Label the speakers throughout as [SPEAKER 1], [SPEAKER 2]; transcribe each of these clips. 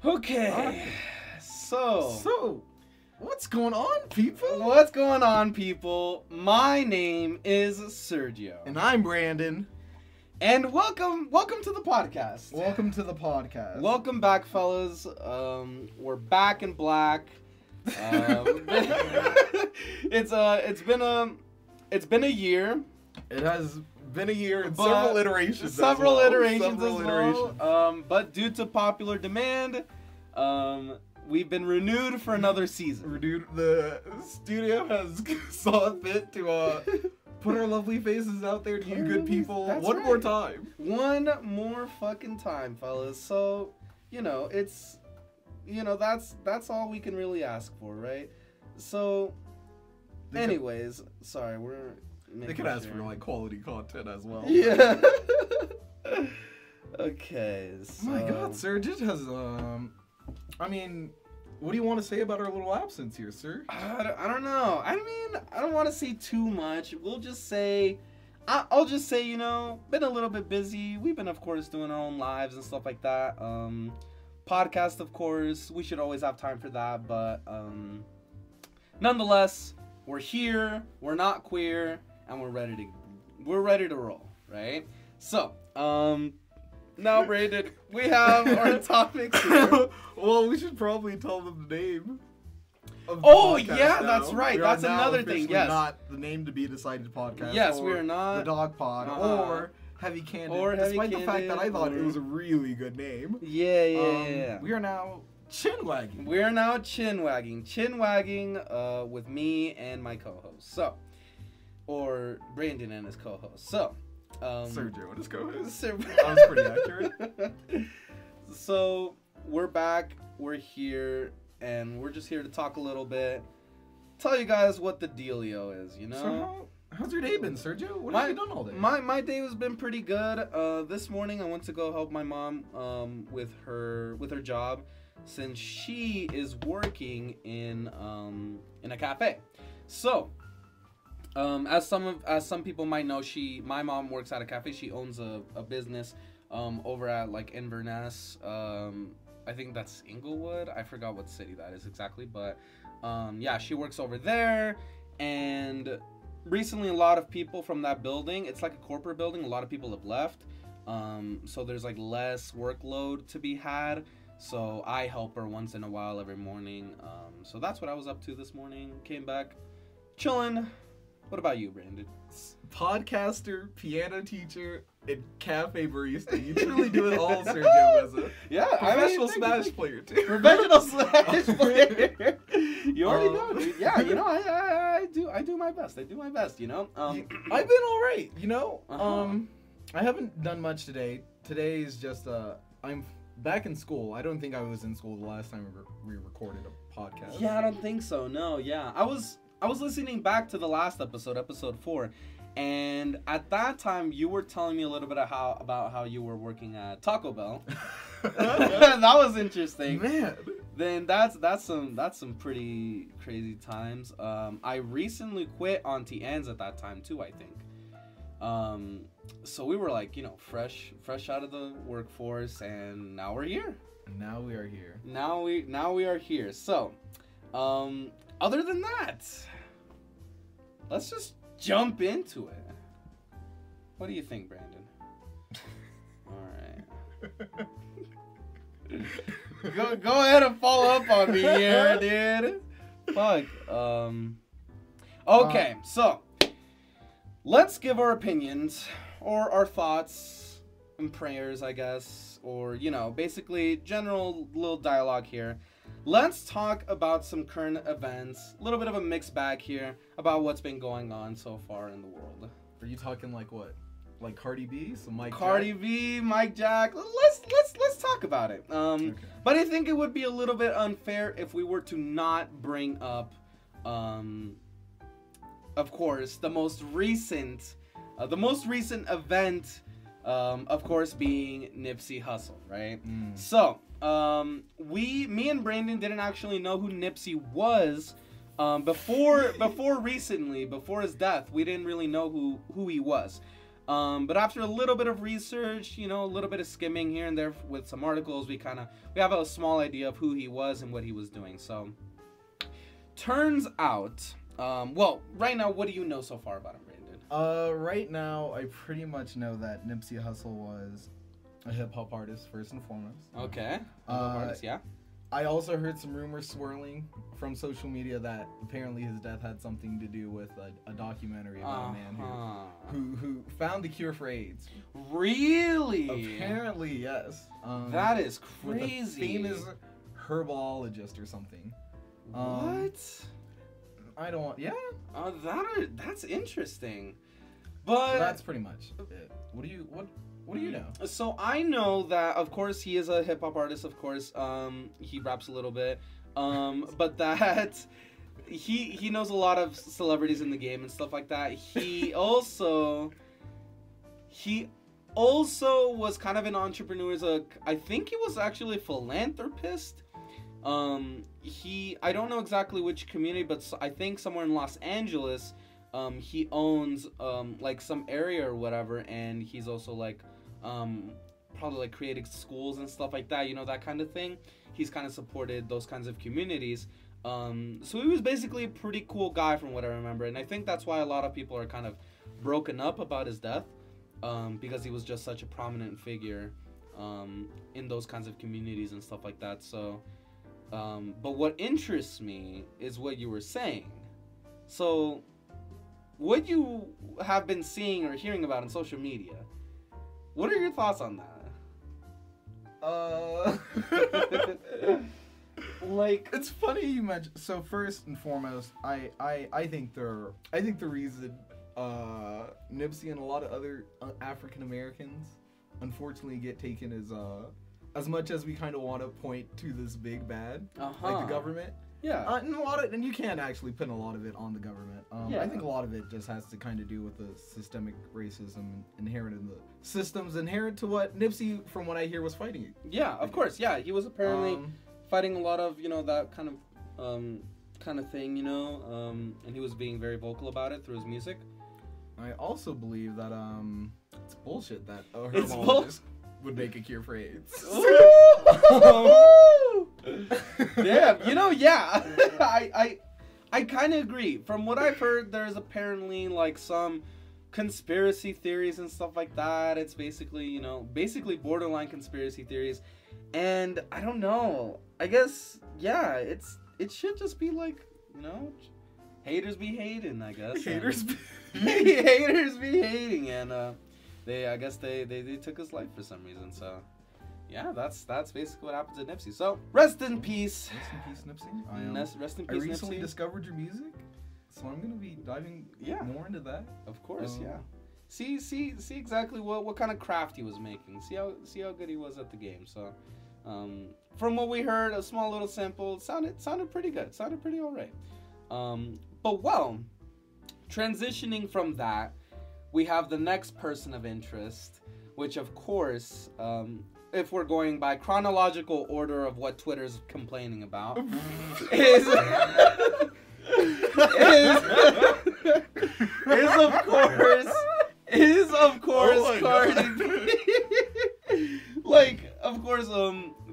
[SPEAKER 1] Okay.
[SPEAKER 2] So, what's going on, people?
[SPEAKER 1] What's going on, people? My name is Sergio.
[SPEAKER 2] And I'm Brandon.
[SPEAKER 1] And welcome to the podcast.
[SPEAKER 2] Welcome to the podcast.
[SPEAKER 1] Welcome back, fellas. We're back in black. It's been a year.
[SPEAKER 2] It has been a year and
[SPEAKER 1] But
[SPEAKER 2] several iterations.
[SPEAKER 1] Several
[SPEAKER 2] as well.
[SPEAKER 1] iterations
[SPEAKER 2] Several
[SPEAKER 1] as
[SPEAKER 2] iterations.
[SPEAKER 1] well. But due to popular demand, we've been renewed for another season.
[SPEAKER 2] Dude, the studio has saw fit to put our lovely faces out there to you good people
[SPEAKER 1] That's
[SPEAKER 2] one
[SPEAKER 1] right.
[SPEAKER 2] more time.
[SPEAKER 1] One more fucking time, fellas. So, that's all we can really ask for, right? So, anyways, sorry, we're
[SPEAKER 2] They could ask for like quality content as well.
[SPEAKER 1] Yeah. Okay. So...
[SPEAKER 2] My God, sir, it has what do you want to say about our little absence here, sir?
[SPEAKER 1] I don't know. I mean, I don't want to say too much. We'll just say, I'll just say, been a little bit busy. We've been, of course, doing our own lives and stuff like that. Podcast, of course, we should always have time for that. But nonetheless, we're here. We're not queer, and we're ready to roll, right? So, now, Brandon, we have our topics here.
[SPEAKER 2] Well, we should probably tell them the name of the
[SPEAKER 1] Oh,
[SPEAKER 2] podcast
[SPEAKER 1] yeah,
[SPEAKER 2] now.
[SPEAKER 1] that's right.
[SPEAKER 2] We
[SPEAKER 1] That's
[SPEAKER 2] are now
[SPEAKER 1] another thing,
[SPEAKER 2] officially
[SPEAKER 1] yes.
[SPEAKER 2] Not the name to be decided podcast.
[SPEAKER 1] Yes,
[SPEAKER 2] or
[SPEAKER 1] we are not.
[SPEAKER 2] The Dog Pod or Heavy Candid.
[SPEAKER 1] Or Heavy
[SPEAKER 2] despite the fact that I thought
[SPEAKER 1] Candid,
[SPEAKER 2] it was a really good name.
[SPEAKER 1] Yeah.
[SPEAKER 2] We are now Chin Wagging.
[SPEAKER 1] We're now chin wagging with me and my co-host. So, or Brandon and his co-host. So,
[SPEAKER 2] Sergio and his co-host.
[SPEAKER 1] That
[SPEAKER 2] was pretty accurate.
[SPEAKER 1] So, we're back. We're here, and we're just here to talk a little bit. Tell you guys what the dealio is,
[SPEAKER 2] So how's your day been, Sergio? What have you done all day?
[SPEAKER 1] My day has been pretty good. This morning I went to go help my mom with her job, since she is working in a cafe. So, as some people might know, my mom works at a cafe. She owns a business over at like Inverness. I think that's Inglewood. I forgot what city that is exactly, but yeah, she works over there. And recently, a lot of people from that building, it's like a corporate building, a lot of people have left. So there's like less workload to be had. So I help her once in a while every morning. So that's what I was up to this morning. Came back, chilling. What about you, Brandon?
[SPEAKER 2] Podcaster, piano teacher, and cafe barista. You truly do it all, Sergio Meza.
[SPEAKER 1] Yeah,
[SPEAKER 2] Professional Smash player, too.
[SPEAKER 1] Professional Smash player. You already know, dude. Yeah, I do my best. I've been all
[SPEAKER 2] right,
[SPEAKER 1] Uh-huh.
[SPEAKER 2] I haven't done much today. Today is just, I'm back in school. I don't think I was in school the last time we recorded a podcast.
[SPEAKER 1] Yeah, I don't think so. No, yeah. I was listening back to the last episode 4, and at that time you were telling me a little bit about how you were working at Taco Bell. That was interesting.
[SPEAKER 2] Man.
[SPEAKER 1] Then that's some pretty crazy times. I recently quit Auntie Anne's at that time too, I think. So we were like, fresh out of the workforce, and now we're here.
[SPEAKER 2] Now we are here.
[SPEAKER 1] Now we are here. So, other than that, let's just jump into it. What do you think, Brandon? All right. Go ahead and follow up on me here, dude. Fuck. Okay, so let's give our opinions or our thoughts and prayers, I guess, or basically general little dialogue here. Let's talk about some current events, a little bit of a mixed bag here about what's been going on so far in the world.
[SPEAKER 2] Are you talking like what? Like Cardi B? So
[SPEAKER 1] Cardi B, Mike Jack. Let's talk about it.
[SPEAKER 2] Okay.
[SPEAKER 1] But I think it would be a little bit unfair if we were to not bring up, of course, the most recent event, of course, being Nipsey Hussle, right? So, me and Brandon didn't actually know who Nipsey was before his death. We didn't really know who he was. But after a little bit of research, a little bit of skimming here and there with some articles, we have a small idea of who he was and what he was doing. So, turns out, right now, what do you know so far about him, Brandon?
[SPEAKER 2] Right now, I pretty much know that Nipsey Hussle was a hip hop artist first and foremost.
[SPEAKER 1] Okay, hip hop artist, yeah.
[SPEAKER 2] I also heard some rumors swirling from social media that apparently his death had something to do with a documentary about a man who found the cure for AIDS.
[SPEAKER 1] Really?
[SPEAKER 2] Apparently, yes.
[SPEAKER 1] That is
[SPEAKER 2] with
[SPEAKER 1] crazy.
[SPEAKER 2] a famous herbologist or something.
[SPEAKER 1] What?
[SPEAKER 2] I don't want. Yeah.
[SPEAKER 1] That's interesting. But
[SPEAKER 2] that's pretty much it. What do you know?
[SPEAKER 1] So I know that, of course, he is a hip hop artist. Of course, he raps a little bit. But that he knows a lot of celebrities in the game and stuff like that. He also was kind of an entrepreneur. I think he was actually a philanthropist. I don't know exactly which community, but I think somewhere in Los Angeles, he owns like some area or whatever, and he's also like probably like creating schools and stuff like that, that kind of thing. He's kind of supported those kinds of communities. So he was basically a pretty cool guy from what I remember, and I think that's why a lot of people are kind of broken up about his death, because he was just such a prominent figure in those kinds of communities and stuff like that. So but what interests me is what you were saying. So what you have been seeing or hearing about in social media, what are your thoughts on that?
[SPEAKER 2] Like, it's funny you mentioned. So first and foremost, I think the reason Nipsey and a lot of other African Americans unfortunately get taken as much as we kind of want to point to this big bad, like the government.
[SPEAKER 1] Yeah.
[SPEAKER 2] And you can't actually pin a lot of it on the government. I think a lot of it just has to kind of do with the systemic racism inherent in the systems, inherent to what Nipsey, from what I hear, was fighting.
[SPEAKER 1] Yeah, of course. Yeah, he was apparently fighting a lot of that kind of thing, and he was being very vocal about it through his music.
[SPEAKER 2] I also believe that it's bullshit that a herbologist would make a cure for AIDS.
[SPEAKER 1] Yeah, I kind of agree. From what I've heard, there's apparently like some conspiracy theories and stuff like that. It's basically, basically borderline conspiracy theories. And I don't know. I guess, yeah, it should just be like, haters be hating, I guess.
[SPEAKER 2] Haters be
[SPEAKER 1] haters be hating, and I guess they took his life for some reason. So yeah, that's basically what happened to Nipsey. So rest in peace.
[SPEAKER 2] Rest in peace, Nipsey.
[SPEAKER 1] Rest in peace,
[SPEAKER 2] I recently
[SPEAKER 1] Nipsey.
[SPEAKER 2] discovered your music, so I'm gonna be diving more into that.
[SPEAKER 1] Of course, yeah. See exactly what kind of craft he was making. See how good he was at the game. So from what we heard, a small little sample, sounded pretty good. Sounded pretty alright. But transitioning from that, we have the next person of interest, which of course, if we're going by chronological order of what Twitter's complaining about, is of course Cardi B. Like, of course,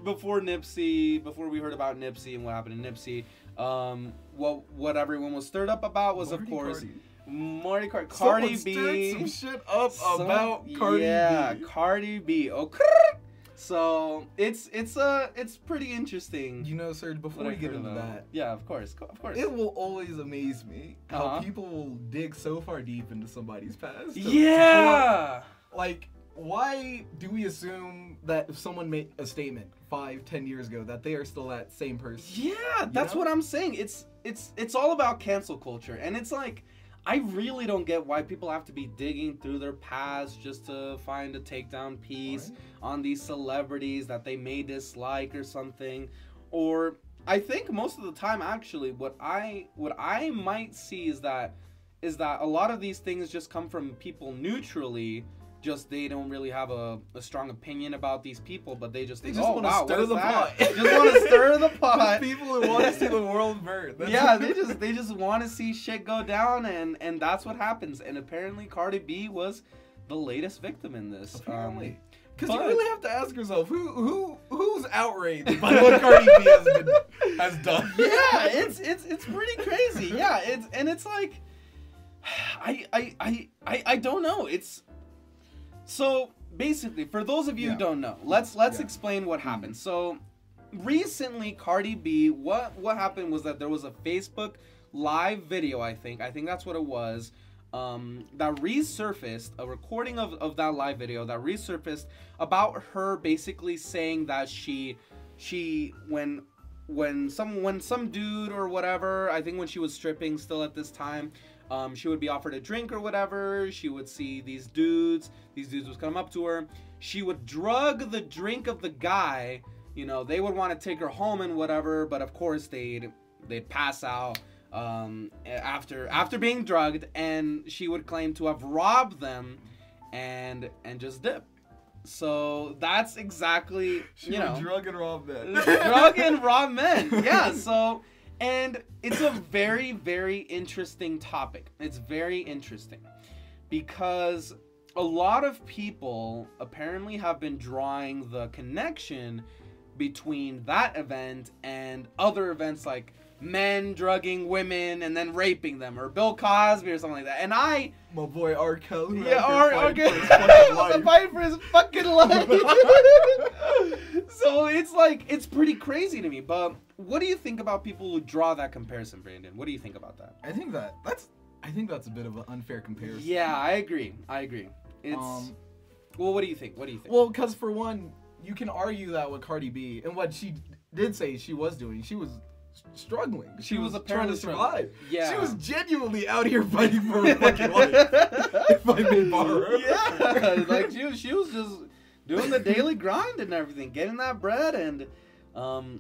[SPEAKER 1] before we heard about Nipsey and what happened to Nipsey, what everyone was stirred up about was Cardi B.
[SPEAKER 2] Some shit up about Cardi B.
[SPEAKER 1] Yeah, Cardi B. Okay. So it's pretty interesting.
[SPEAKER 2] Serge, before we get into that,
[SPEAKER 1] yeah, of course,
[SPEAKER 2] it will always amaze me how people will dig so far deep into somebody's past. Like, why do we assume that if someone made a statement 5-10 years ago that they are still that same person?
[SPEAKER 1] Yeah, that's what I'm saying. It's all about cancel culture, and it's like, I really don't get why people have to be digging through their past just to find a takedown piece on these celebrities that they may dislike or something. Or I think most of the time, actually, what I might see is that a lot of these things just come from people neutrally. Just they don't really have a strong opinion about these people, but they just think,
[SPEAKER 2] want to stir the pot.
[SPEAKER 1] They just want to stir the pot.
[SPEAKER 2] People who want to see the world burn.
[SPEAKER 1] They just want to see shit go down, and that's what happens. And apparently Cardi B was the latest victim in this.
[SPEAKER 2] Apparently. Because
[SPEAKER 1] but-
[SPEAKER 2] you really have to ask yourself, who's outraged by what Cardi B has done?
[SPEAKER 1] Yeah, it's pretty crazy. Yeah, it's like, I don't know. It's so basically, for those of you who don't know, let's explain what happened. So recently, Cardi B, what happened was that there was a Facebook live video, I think that's what it was, that resurfaced, a recording of that live video that resurfaced about her basically saying that she when some dude or whatever, I think when she was stripping still at this time, she would be offered a drink or whatever, she would see these dudes would come up to her, she would drug the drink of the guy, you know, they would want to take her home and whatever, but of course they'd pass out after being drugged, and she would claim to have robbed them and just dip. So that's exactly,
[SPEAKER 2] you know, drug and rob men.
[SPEAKER 1] Drug and rob men. Yeah, so, and it's a very, very interesting topic. It's very interesting because a lot of people apparently have been drawing the connection between that event and other events like men drugging women and then raping them, or Bill Cosby or something like that. And my
[SPEAKER 2] boy R.Kelly.
[SPEAKER 1] Yeah, R.Kelly fighting for his fucking life. So it's like, it's pretty crazy to me. But what do you think about people who draw that comparison, Brandon? What do you think about that?
[SPEAKER 2] I think that's a bit of an unfair comparison.
[SPEAKER 1] Yeah, I agree. It's well, what do you think?
[SPEAKER 2] Well, because for one, you can argue that with Cardi B and what she did say she was doing, she was struggling. She was trying to survive.
[SPEAKER 1] Yeah.
[SPEAKER 2] She was genuinely out here fighting for her fucking life. If I may borrow.
[SPEAKER 1] Yeah. Like she was just doing the daily grind and everything, getting that bread, and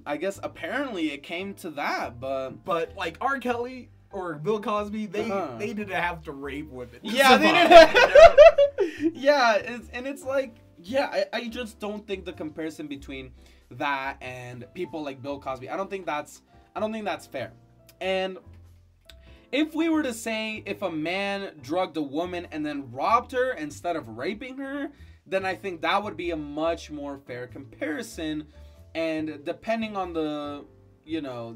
[SPEAKER 1] I guess apparently it came to that, but
[SPEAKER 2] like R. Kelly or Bill Cosby, they didn't have to rape women.
[SPEAKER 1] Yeah, they didn't. Yeah, it's like, yeah, I just don't think the comparison between that and people like Bill Cosby, I don't think that's fair. And if we were to say if a man drugged a woman and then robbed her instead of raping her, then I think that would be a much more fair comparison. And depending on the, you know,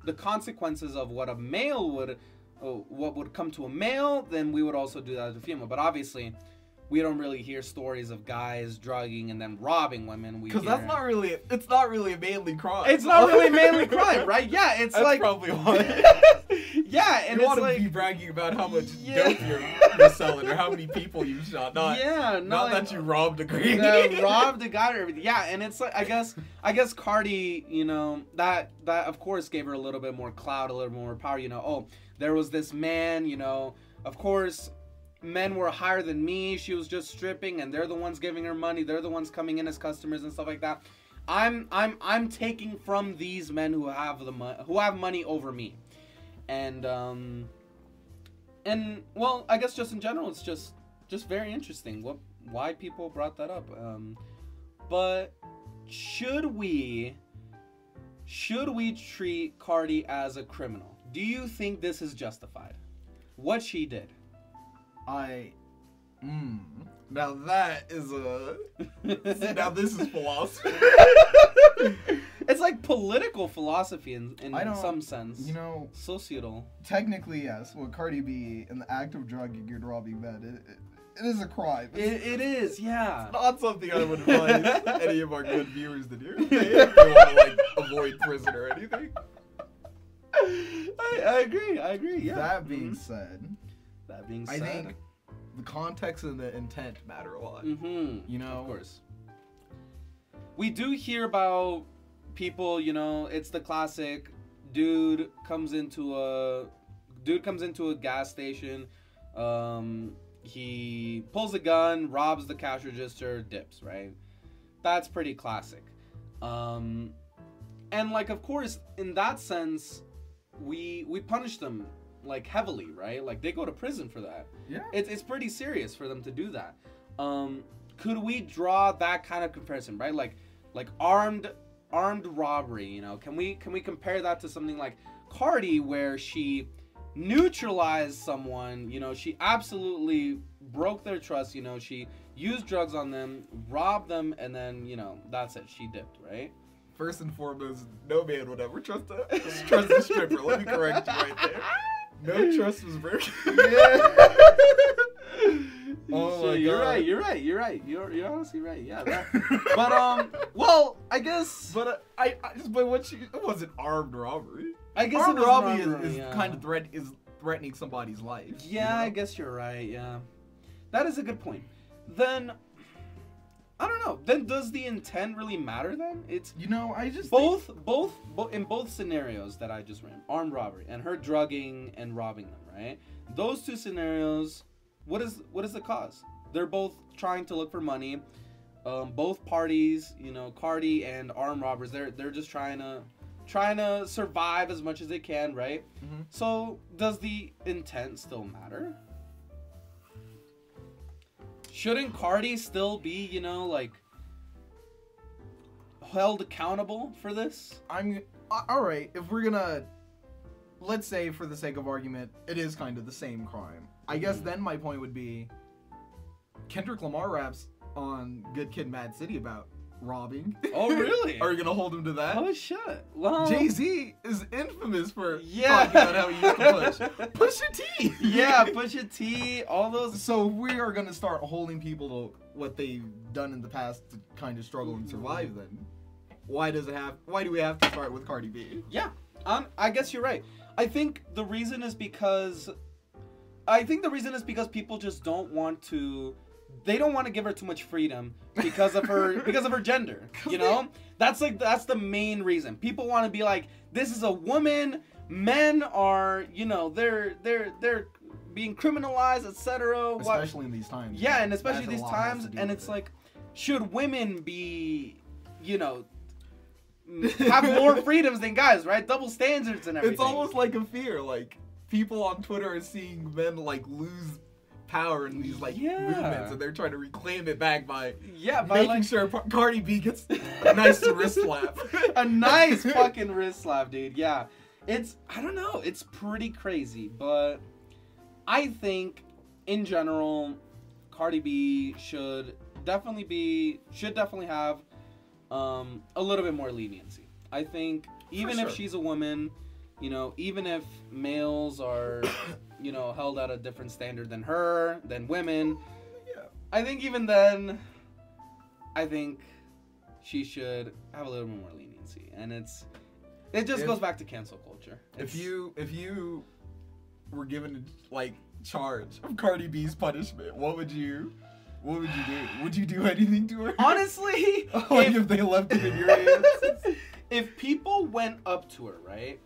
[SPEAKER 1] the consequences of what a male would, what would come to a male, then we would also do that as a female. But obviously, we don't really hear stories of guys drugging and then robbing women.
[SPEAKER 2] Because it's not really a manly crime.
[SPEAKER 1] It's not really a manly crime, right? Yeah, it's
[SPEAKER 2] that's
[SPEAKER 1] like
[SPEAKER 2] probably why.
[SPEAKER 1] Yeah, and
[SPEAKER 2] you
[SPEAKER 1] it's
[SPEAKER 2] want to
[SPEAKER 1] like
[SPEAKER 2] be bragging about how much dope you're selling or how many people you shot. Not that you robbed a green.
[SPEAKER 1] Robbed a guy or everything. Yeah, and it's like I guess Cardi, you know, that of course gave her a little bit more clout, a little more power. You know, oh, there was this man. You know, of course, men were higher than me. She was just stripping, and they're the ones giving her money. They're the ones coming in as customers and stuff like that. I'm taking from these men who have money over me, and well, I guess just in general, it's just very interesting why people brought that up. But should we treat Cardi as a criminal? Do you think this is justified? What she did?
[SPEAKER 2] Now that is now this is philosophy.
[SPEAKER 1] It's like political philosophy in some sense.
[SPEAKER 2] You know,
[SPEAKER 1] societal.
[SPEAKER 2] Technically, yes. With Cardi B and the act of drugging and robbing men, it is a crime.
[SPEAKER 1] It is, yeah.
[SPEAKER 2] It's not something I would advise any of our good viewers to do. If they want to like avoid prison or anything.
[SPEAKER 1] I agree. Yeah.
[SPEAKER 2] That being said,
[SPEAKER 1] I
[SPEAKER 2] think the context and the intent matter a lot.
[SPEAKER 1] Mm-hmm.
[SPEAKER 2] You know,
[SPEAKER 1] of course. We do hear about people. You know, it's the classic dude comes into a gas station. He pulls a gun, robs the cash register, dips. Right. That's pretty classic. And like, of course, in that sense, we punish them like heavily, right? Like they go to prison for that.
[SPEAKER 2] Yeah.
[SPEAKER 1] It's pretty serious for them to do that. Could we draw that kind of comparison, right? Like armed robbery, you know? Can we compare that to something like Cardi, where she neutralized someone. You know, she absolutely broke their trust. You know, she used drugs on them, robbed them, and then, you know, that's it. She dipped, right?
[SPEAKER 2] First and foremost, no man would ever trust a stripper. Let me correct you right there. No trust was broken.
[SPEAKER 1] Yeah.
[SPEAKER 2] Oh my
[SPEAKER 1] You're
[SPEAKER 2] God.
[SPEAKER 1] right. You're honestly right. Yeah. But well, I guess.
[SPEAKER 2] But it wasn't armed robbery.
[SPEAKER 1] I guess
[SPEAKER 2] Armed
[SPEAKER 1] it was
[SPEAKER 2] robbery
[SPEAKER 1] robbery,
[SPEAKER 2] is
[SPEAKER 1] yeah.
[SPEAKER 2] kind of threatening somebody's life.
[SPEAKER 1] Yeah,
[SPEAKER 2] you know?
[SPEAKER 1] I guess you're right. Yeah, that is a good point. Then I don't know. Then does the intent really matter? Then it's
[SPEAKER 2] You know, I just
[SPEAKER 1] both in both scenarios that I just ran, armed robbery and her drugging and robbing them. Right? Those two scenarios. What is the cause? They're both trying to look for money. Both parties, you know, Cardi and armed robbers, they're just trying to survive as much as they can, right?
[SPEAKER 2] Mm-hmm.
[SPEAKER 1] So does the intent still matter? Shouldn't Cardi still be, you know, like held accountable for this?
[SPEAKER 2] All right. If we're gonna, let's say for the sake of argument, it is kind of the same crime. I guess then my point would be, Kendrick Lamar raps on Good Kid, Mad City about robbing.
[SPEAKER 1] Oh, really?
[SPEAKER 2] Are you gonna hold him to that?
[SPEAKER 1] Oh shit! Well,
[SPEAKER 2] Jay-Z is infamous for
[SPEAKER 1] yeah.
[SPEAKER 2] talking about how he used to push Pusha T.
[SPEAKER 1] Yeah, Pusha T, all those.
[SPEAKER 2] So we are gonna start holding people to what they've done in the past to kind of struggle and survive. Then why do we have to start with Cardi B?
[SPEAKER 1] Yeah, I guess you're right. I think the reason is because people just don't want to. They don't want to give her too much freedom because of her gender. You know, that's the main reason. People want to be like, this is a woman. Men are, you know, they're being criminalized, etc.
[SPEAKER 2] Especially in these times.
[SPEAKER 1] Yeah, and especially
[SPEAKER 2] That's
[SPEAKER 1] these
[SPEAKER 2] a lot has
[SPEAKER 1] times,
[SPEAKER 2] to do
[SPEAKER 1] and
[SPEAKER 2] with
[SPEAKER 1] it's
[SPEAKER 2] it.
[SPEAKER 1] like, should women be, you know, have more freedoms than guys, right? Double standards and everything.
[SPEAKER 2] It's almost like a fear. Like people on Twitter are seeing men like lose power in these like movements, and they're trying to reclaim it back by making
[SPEAKER 1] like,
[SPEAKER 2] sure Cardi B gets a nice wrist slap.
[SPEAKER 1] A nice fucking wrist slap, dude. Yeah, I don't know, it's pretty crazy, but I think in general, Cardi B should definitely have a little bit more leniency. I think even if she's a woman, you know, even if males are, you know, held at a different standard than women, I think even then, I think she should have a little bit more leniency, and it just goes back to cancel culture.
[SPEAKER 2] If you were given like charge of Cardi B's punishment, what would you do? Would you do anything to her?
[SPEAKER 1] Honestly,
[SPEAKER 2] like if they left it in your hands.
[SPEAKER 1] If people went up to her, right?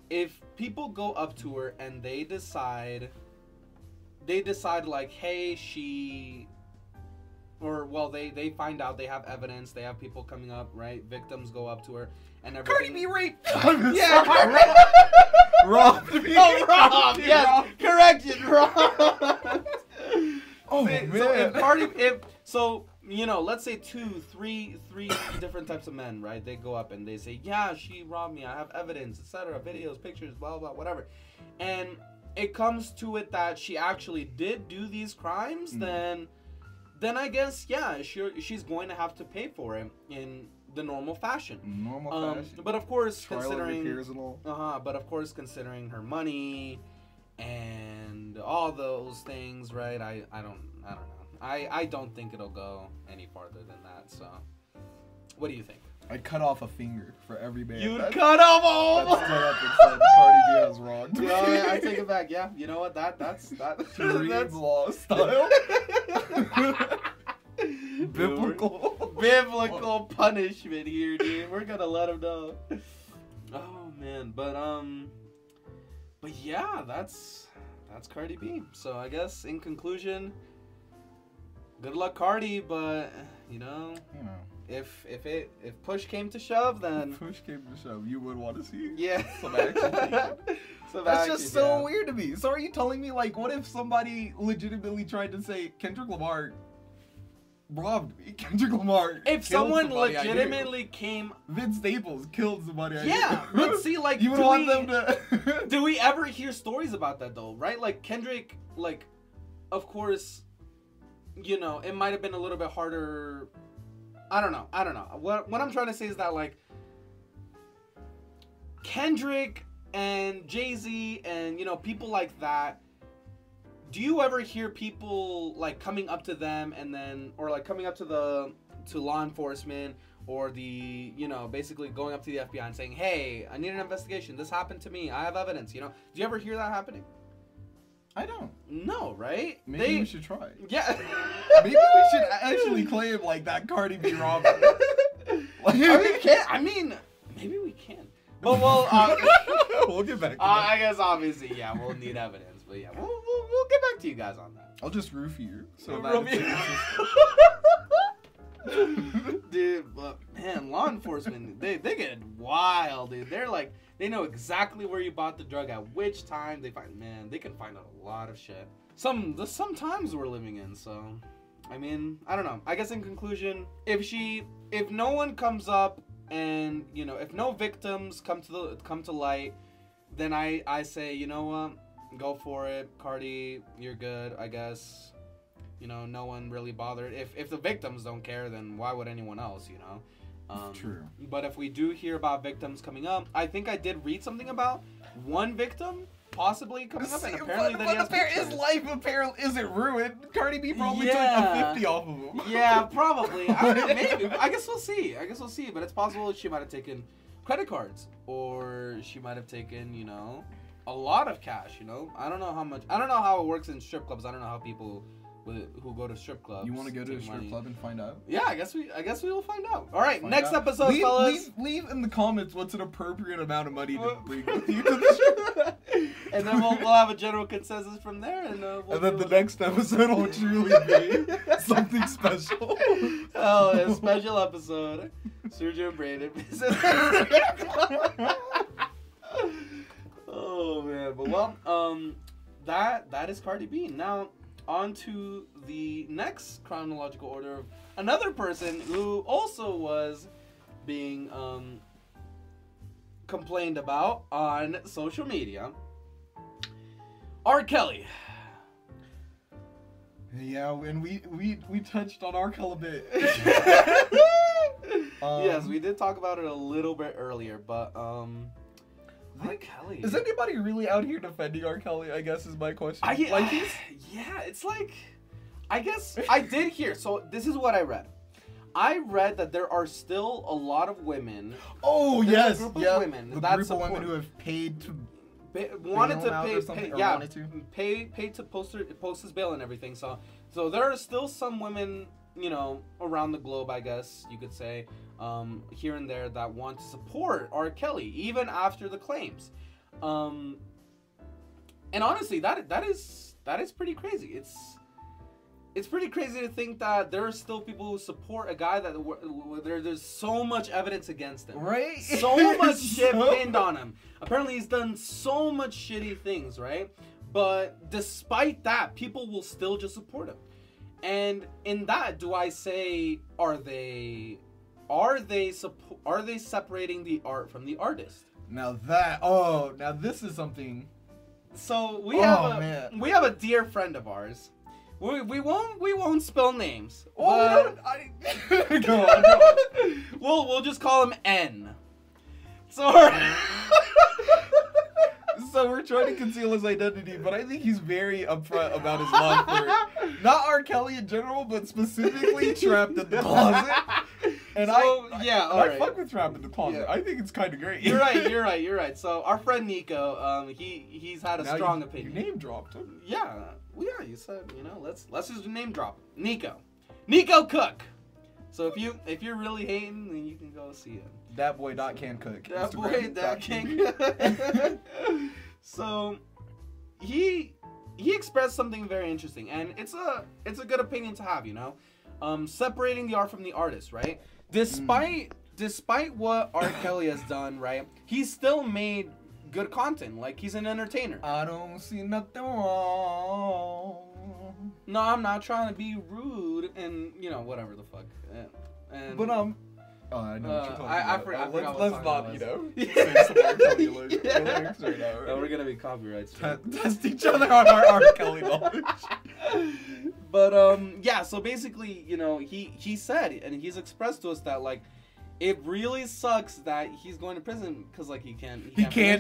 [SPEAKER 1] If people go up to her and they decide like, hey, they find out, they have evidence, they have people coming up, right? Victims go up to her and everything.
[SPEAKER 2] Cardi B raped.
[SPEAKER 1] Yeah,
[SPEAKER 2] robbed.
[SPEAKER 1] Rob. Yes, correction, Rob.
[SPEAKER 2] Oh man.
[SPEAKER 1] So you know, let's say three different types of men, right? They go up and they say, yeah, she robbed me, I have evidence, etc., videos, pictures, blah blah, whatever, and it comes to it that she actually did do these crimes, then I guess she's going to have to pay for it in the normal fashion. But of course, considering considering her money and all those things, right? I don't know. I don't think it'll go any farther than that. So, what do you think?
[SPEAKER 2] I'd cut off a finger for every man.
[SPEAKER 1] You'd cut off all.
[SPEAKER 2] That stood up and said Cardi B has wronged me.
[SPEAKER 1] Well, I take it back. Yeah, you know what? That's
[SPEAKER 2] Sharia law style.
[SPEAKER 1] Biblical punishment here, dude. We're gonna let him know. Oh man, but yeah, that's Cardi B. So I guess in conclusion, good luck, Cardi. But you know, if push came to shove, then
[SPEAKER 2] push came to shove, you would want to see
[SPEAKER 1] some
[SPEAKER 2] action. That's just so weird to me. So are you telling me, like, what if somebody legitimately tried to say Kendrick Lamar robbed me. Kendrick Lamar.
[SPEAKER 1] If someone legitimately came,
[SPEAKER 2] Vince Staples killed somebody.
[SPEAKER 1] Yeah, but see, like,
[SPEAKER 2] you would want them to.
[SPEAKER 1] Do we ever hear stories about that though? Right? Like Kendrick, like, of course, you know, it might have been a little bit harder. I don't know. What I'm trying to say is that, like, Kendrick and Jay-Z and, you know, people like that, do you ever hear people like coming up to them and then, or like coming up to law enforcement or the, you know, basically going up to the FBI and saying, hey, I need an investigation, this happened to me, I have evidence, you know? Do you ever hear that happening?
[SPEAKER 2] I don't.
[SPEAKER 1] No, right?
[SPEAKER 2] Maybe we should try.
[SPEAKER 1] Yeah.
[SPEAKER 2] Maybe we should actually claim like that Cardi B robbery.
[SPEAKER 1] Like, I mean, maybe we can. But
[SPEAKER 2] we'll get back to that.
[SPEAKER 1] I guess obviously, yeah, we'll need evidence. But yeah, we'll get back to you guys on that.
[SPEAKER 2] I'll just roofie you. So
[SPEAKER 1] dude, but man, law enforcement, they get wild, dude. They're like, they know exactly where you bought the drug at which time. They can find out a lot of shit. Some times we're living in, so I mean, I don't know. I guess in conclusion, if no one comes up and, you know, if no victims come to light, then I say, you know what? Go for it, Cardi. You're good, I guess. You know, no one really bothered. If the victims don't care, then why would anyone else? You know.
[SPEAKER 2] True.
[SPEAKER 1] But if we do hear about victims coming up, I think I did read something about one victim possibly coming up, and apparently
[SPEAKER 2] his life apparently isn't ruined. Cardi B probably took a 50 off of him.
[SPEAKER 1] Yeah, probably. I don't know, maybe. I guess we'll see. But it's possible she might have taken credit cards, or she might have taken, you know, a lot of cash. You know, I don't know how much. I don't know how it works in strip clubs. I don't know how people who go to strip clubs.
[SPEAKER 2] You want to go to a strip club and find out?
[SPEAKER 1] Yeah, I guess we will find out. All right, next episode, fellas.
[SPEAKER 2] Leave in the comments what's an appropriate amount of money to bring with you to the strip.
[SPEAKER 1] And then we'll have a general consensus from there, and
[SPEAKER 2] then the next episode will truly be something special.
[SPEAKER 1] Oh, a special episode. Sergio and Brandon. Oh man, but well, that is Cardi B. Now, on to the next chronological order of another person who also was being complained about on social media. R.Kelly.
[SPEAKER 2] Yeah, and we touched on R.Kelly a bit.
[SPEAKER 1] Yes, we did talk about it a little bit earlier, but R.Kelly.
[SPEAKER 2] Is anybody really out here defending R.Kelly? I guess is my question.
[SPEAKER 1] Yeah, it's like, I guess I did hear. So this is what I read. I read that there are still a lot of women.
[SPEAKER 2] Oh, yes,
[SPEAKER 1] a group of women.
[SPEAKER 2] The group of women who have paid to.
[SPEAKER 1] Wanted to pay to post his bail and everything. So there are still some women, you know, around the globe, I guess you could say, here and there, that want to support R. Kelly even after the claims. And honestly, that is pretty crazy. It's pretty crazy to think that there are still people who support a guy that there's so much evidence against him.
[SPEAKER 2] Right?
[SPEAKER 1] So much shit pinned on him. Apparently he's done so much shitty things, right? But despite that, people will still just support him. And in that, do I say, are they separating the art from the artist?
[SPEAKER 2] Now this is something.
[SPEAKER 1] So we have a dear friend of ours. We won't spill names.
[SPEAKER 2] Oh,
[SPEAKER 1] go on. We'll just call him N.
[SPEAKER 2] So we're trying to conceal his identity, but I think he's very upfront about his love for not R. Kelly in general, but specifically Trapped in the Closet. And I fuck with Trapped in the Closet. Yeah. I think it's kind of great.
[SPEAKER 1] You're right. So our friend Nico, he's had a strong opinion.
[SPEAKER 2] You name dropped him.
[SPEAKER 1] Yeah. Well, yeah, you said, you know, let's just name drop Nico Cook. So if you're really hating, then you can go see him.
[SPEAKER 2] That boy can cook.
[SPEAKER 1] That boy can cook. So he expressed something very interesting, and it's a good opinion to have, you know. Separating the art from the artist, right? Despite what R. Kelly has done, right? He's still made good content. Like, he's an entertainer.
[SPEAKER 2] I don't see nothing wrong
[SPEAKER 1] No, I'm not trying to be rude and, you know, whatever the fuck. And
[SPEAKER 2] But, oh, I know what you're talking about.
[SPEAKER 1] forgot
[SPEAKER 2] Let's not, you know,
[SPEAKER 1] Yeah.
[SPEAKER 2] say some R.Kelly lyrics
[SPEAKER 1] Yeah.
[SPEAKER 2] right now.
[SPEAKER 1] No, we're gonna be copyright straight.
[SPEAKER 2] Test each other on our R.Kelly knowledge.
[SPEAKER 1] But yeah, so basically, you know, he said and he's expressed to us that like it really sucks that he's going to prison because like he can't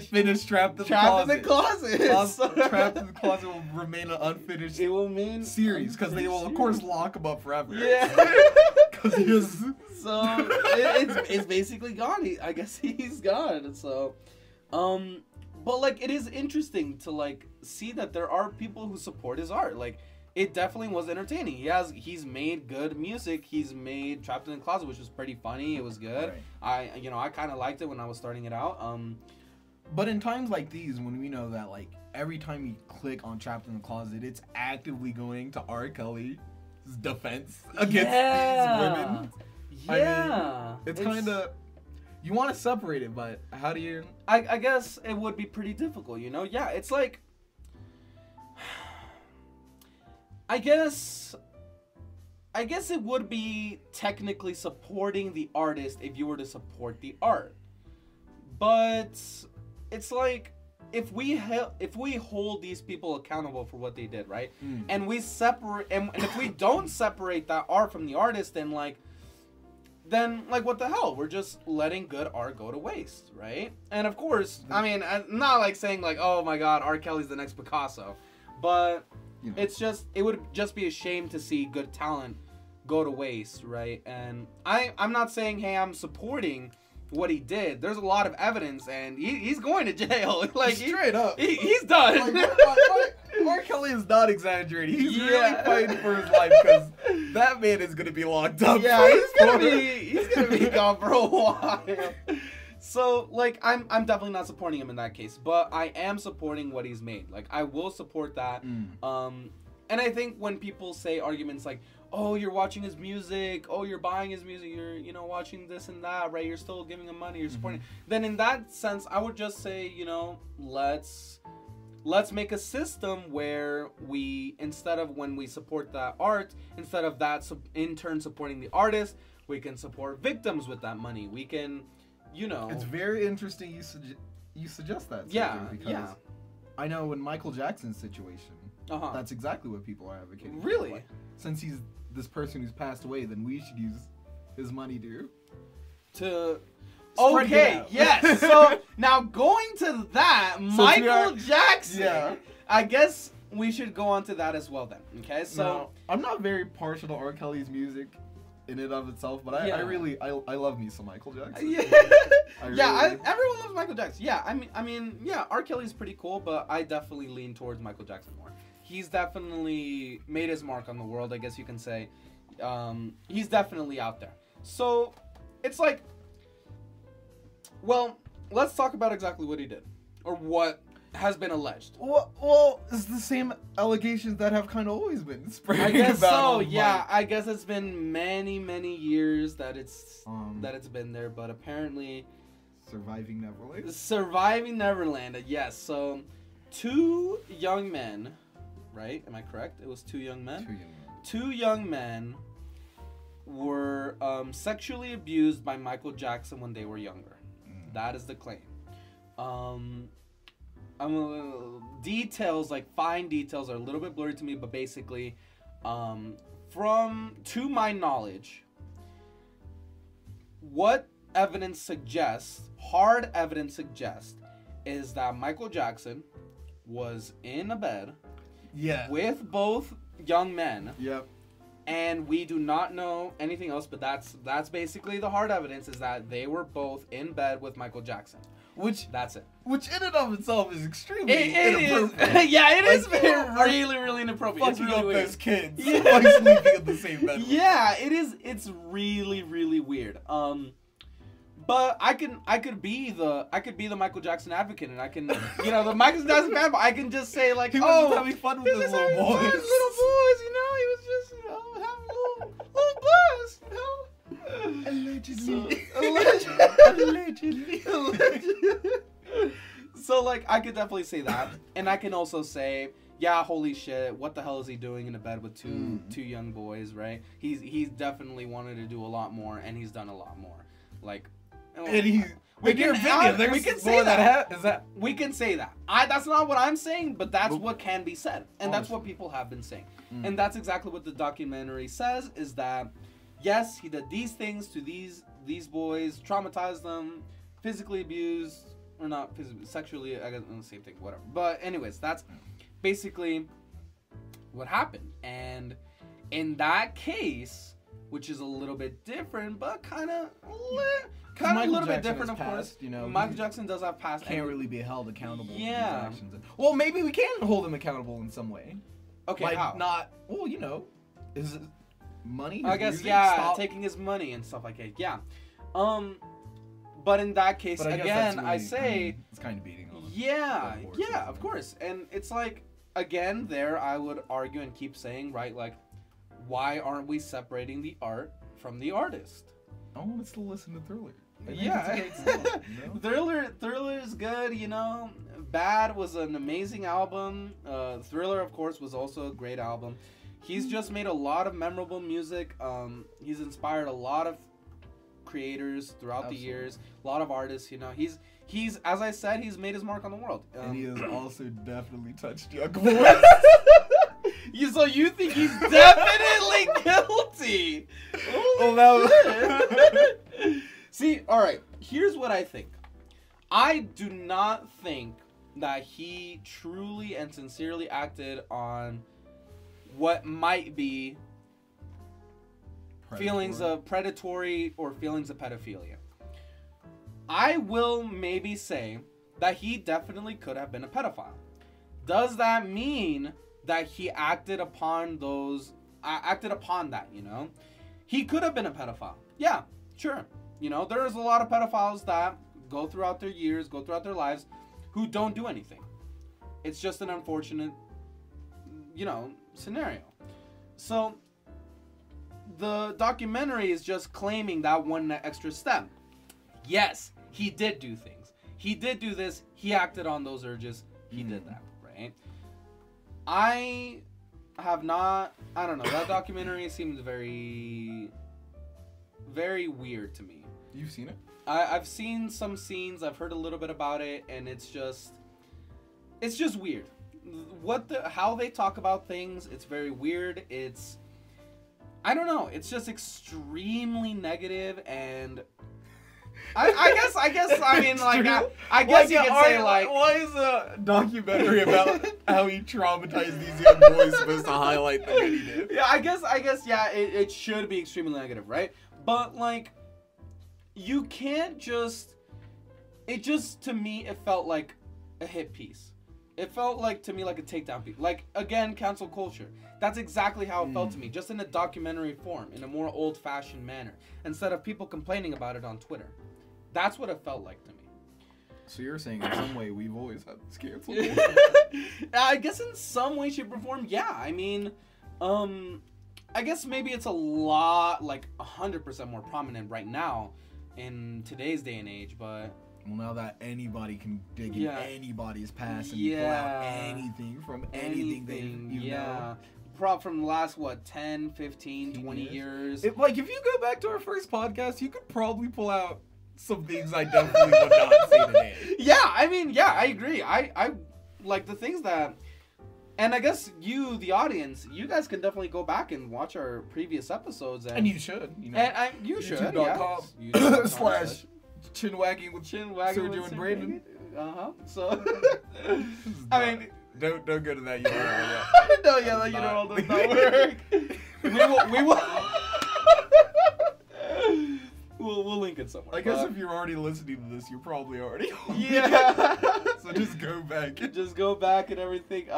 [SPEAKER 2] finish Trapped in the
[SPEAKER 1] Trapped in
[SPEAKER 2] Closet.
[SPEAKER 1] the closet.
[SPEAKER 2] Trapped in the Closet will remain an unfinished
[SPEAKER 1] It will mean
[SPEAKER 2] series because they will of course lock him up forever.
[SPEAKER 1] Yeah.
[SPEAKER 2] Because he is.
[SPEAKER 1] So it's basically gone. I guess he's gone. So, but like it is interesting to like see that there are people who support his art. Like it definitely was entertaining. He's made good music. He's made Trapped in the Closet, which was pretty funny. It was good.
[SPEAKER 2] Right.
[SPEAKER 1] I kind of liked it when I was starting it out.
[SPEAKER 2] But in times like these, when we know that like every time you click on Trapped in the Closet, it's actively going to R. Kelly's defense against these women.
[SPEAKER 1] Yeah,
[SPEAKER 2] I mean, it's kind of, you want to separate it, but how do you?
[SPEAKER 1] I guess it would be pretty difficult, you know? Yeah, it's like, I guess it would be technically supporting the artist if you were to support the art. But it's like, if we hold these people accountable for what they did, right? And we separate, and if we don't separate that art from the artist, then what the hell? We're just letting good art go to waste, right? And of course, I mean, I'm not like saying like, oh my God, R. Kelly's the next Picasso, but
[SPEAKER 2] You know.
[SPEAKER 1] it's just, it would just be a shame to see good talent go to waste, right? And I'm not saying, hey, I'm supporting what he did. There's a lot of evidence, and he's going to jail. Like
[SPEAKER 2] Straight up.
[SPEAKER 1] he's done.
[SPEAKER 2] Like, R. Kelly is not exaggerating. He's really fighting for his life because that man is gonna be locked up.
[SPEAKER 1] Yeah, he's gonna be gone for a while. So like I'm definitely not supporting him in that case, but I am supporting what he's made. Like I will support that. And I think when people say arguments like, oh, you're watching his music, oh, you're buying his music, you're, you know, watching this and that, right? You're still giving him money, you're supporting. Then in that sense, I would just say, you know, let's make a system where we, instead of when we support that art, instead of that in turn supporting the artist, we can support victims with that money. We can, you know.
[SPEAKER 2] It's very interesting you suggest that. Sergio, because I know in Michael Jackson's situation, that's exactly what people are advocating.
[SPEAKER 1] Really?
[SPEAKER 2] Like, since he's this person who's passed away, then we should use his money to
[SPEAKER 1] okay, yes. So now going to that, Michael Jackson. I guess we should go on to that as well then. Okay, so
[SPEAKER 2] now, I'm not very partial to R. Kelly's music in and of itself, but I really love me some Michael Jackson.
[SPEAKER 1] Everyone loves Michael Jackson. Yeah, I mean, yeah, R. Kelly's pretty cool, but I definitely lean towards Michael Jackson more. He's definitely made his mark on the world, I guess you can say. He's definitely out there. So it's like, well, let's talk about exactly what he did, or what has been alleged.
[SPEAKER 2] Well, it's the same allegations that have kind of always been spread.
[SPEAKER 1] I guess so. Yeah, I guess it's been many years that it's been there, but apparently,
[SPEAKER 2] Surviving
[SPEAKER 1] Neverland. Yes. So, 2 young men, right? Am I correct? It was 2 young men. 2 young men were sexually abused by Michael Jackson when they were younger. That is the claim. Details, like fine details, are a little bit blurry to me, but basically, to my knowledge, what evidence suggests, hard evidence suggests, is that Michael Jackson was in a bed with both young men.
[SPEAKER 2] Yep.
[SPEAKER 1] And we do not know anything else, but that's basically the hard evidence, is that they were both in bed with Michael Jackson. That's it.
[SPEAKER 2] Which in and of itself is extremely inappropriate.
[SPEAKER 1] It is really inappropriate.
[SPEAKER 2] Fucking up those kids.
[SPEAKER 1] Yeah.
[SPEAKER 2] Like sleeping in the same bed.
[SPEAKER 1] Yeah, it is. It's really weird. But I could be the Michael Jackson advocate, and I can, you know, the Michael Jackson fan, but I can just say like,
[SPEAKER 2] he was just having fun with his little boys.
[SPEAKER 1] Little boys, you know, he was just, you know, having a little buzz, you know. Allegedly. So like, I could definitely say that, and I can also say, yeah, holy shit, what the hell is he doing in a bed with two young boys, right? He's definitely wanted to do a lot more, and he's done a lot more. Like,
[SPEAKER 2] and he. We can say that.
[SPEAKER 1] We can say that. That's not what I'm saying, but that's what can be said, and that's what people have been saying, and that's exactly what the documentary says. Is that yes, he did these things to these boys, traumatized them, physically abused, or not physically, sexually. I guess the same thing, whatever. But anyways, that's basically what happened, and in that case, which is a little bit different, but kind of a little bit different, of course.
[SPEAKER 2] You know,
[SPEAKER 1] Michael Jackson does have past.
[SPEAKER 2] Can't really be held accountable.
[SPEAKER 1] Yeah.
[SPEAKER 2] For these actions. Well, maybe we can hold him accountable in some way.
[SPEAKER 1] Okay,
[SPEAKER 2] like,
[SPEAKER 1] how?
[SPEAKER 2] Not. Well, you know, is it money?
[SPEAKER 1] I guess taking his money and stuff like that. Yeah. But in that case, again, I say
[SPEAKER 2] it's kind of beating on.
[SPEAKER 1] Yeah, of course, and it's like again, there I would argue and keep saying, right, like, why aren't we separating the art from the artist?
[SPEAKER 2] I want to still listen to Thriller.
[SPEAKER 1] Yeah,
[SPEAKER 2] song, you know?
[SPEAKER 1] Thriller is good, you know. Bad was an amazing album. Thriller, of course, was also a great album. He's just made a lot of memorable music. He's inspired a lot of creators throughout the years, a lot of artists. You know, he's as I said, he's made his mark on the world.
[SPEAKER 2] And he has also definitely touched young boys.
[SPEAKER 1] So you think he's definitely guilty? See, all right. Here's what I think. I do not think that he truly and sincerely acted on what might be feelings of predatory or feelings of pedophilia. I will maybe say that he definitely could have been a pedophile. Does that mean that he acted upon that, you know? He could have been a pedophile. Yeah, sure. You know, there's a lot of pedophiles that go throughout their years, go throughout their lives, who don't do anything. It's just an unfortunate, you know, scenario. So, the documentary is just claiming that one extra step. Yes, he did do things. He did do this. He acted on those urges. He did that, right? I don't know. That documentary seems very, very weird to me.
[SPEAKER 2] You've seen it?
[SPEAKER 1] I've seen some scenes. I've heard a little bit about it, and it's just weird. How they talk about things, it's very weird. I don't know. It's just extremely negative, and I guess. I mean, like, I guess you could say, like,
[SPEAKER 2] why is a documentary about how he traumatized these young boys supposed to highlight the good he did?
[SPEAKER 1] Yeah, I guess, yeah, it should be extremely negative, right? But, like, you can't just. It just, to me, it felt like a hit piece. It felt like, to me, like a takedown piece. Like, again, cancel culture. That's exactly how it felt to me, just in a documentary form, in a more old-fashioned manner, instead of people complaining about it on Twitter. That's what it felt like to me.
[SPEAKER 2] So you're saying in some way we've always had this canceled?
[SPEAKER 1] I guess in some way, shape, or form, yeah. I mean, I guess maybe it's a lot, like 100% more prominent right now in today's day and age, but...
[SPEAKER 2] Well, now that anybody can dig in anybody's past and pull out anything from anything you know.
[SPEAKER 1] From the last, 10, 15, 20 years.
[SPEAKER 2] If you go back to our first podcast, you could probably pull out some things I definitely would not say today.
[SPEAKER 1] Yeah, I mean, yeah, I agree. I like the things that... And I guess you, the audience, you guys can definitely go back and watch our previous episodes. And
[SPEAKER 2] you should. You know,
[SPEAKER 1] and you should.
[SPEAKER 2] YouTube.com/ Chin Wagging with Sergio and Brandon.
[SPEAKER 1] So, I mean,
[SPEAKER 2] don't go to that URL yet.
[SPEAKER 1] No, yeah, that URL does not work. We will. We'll link it somewhere.
[SPEAKER 2] I guess if you're already listening to this, you're probably already home.
[SPEAKER 1] Yeah.
[SPEAKER 2] So just go back.
[SPEAKER 1] Just go back and everything.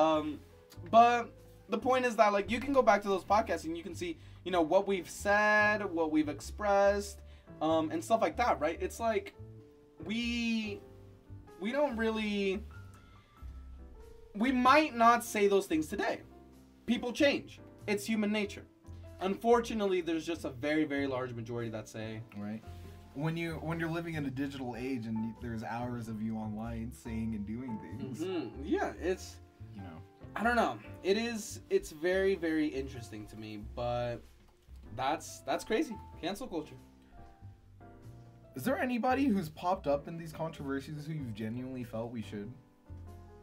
[SPEAKER 1] But the point is that, like, you can go back to those podcasts and you can see, you know, what we've said, what we've expressed, and stuff like that, right? It's like we don't really... We might not say those things today. People change. It's human nature. Unfortunately, there's just a very, very large majority that say...
[SPEAKER 2] Right. When you're living in a digital age and there's hours of you online saying and doing things...
[SPEAKER 1] Yeah, it's...
[SPEAKER 2] You know...
[SPEAKER 1] I don't know. It's very, very interesting to me, but that's crazy. Cancel culture.
[SPEAKER 2] Is there anybody who's popped up in these controversies who you've genuinely felt we should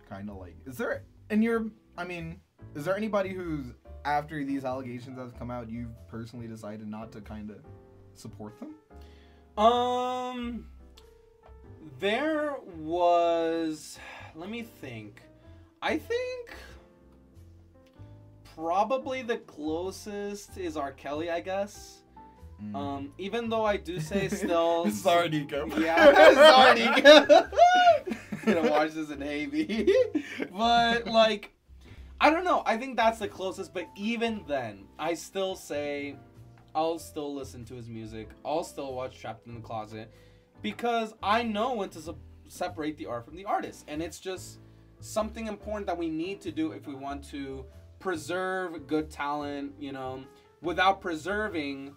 [SPEAKER 2] kind of like? Is there anybody who's, after these allegations have come out, you've personally decided not to kind of support them?
[SPEAKER 1] There was, let me think. I think probably the closest is R.Kelly, I guess. Even though I do say still...
[SPEAKER 2] Sorry, Nico.
[SPEAKER 1] Yeah, sorry, Nico. Gonna watch this in Haiti. But, like, I don't know. I think that's the closest. But even then, I still say I'll still listen to his music. I'll still watch Trapped in the Closet. Because I know when to separate the art from the artist. And it's just something important that we need to do if we want to preserve good talent, you know, without preserving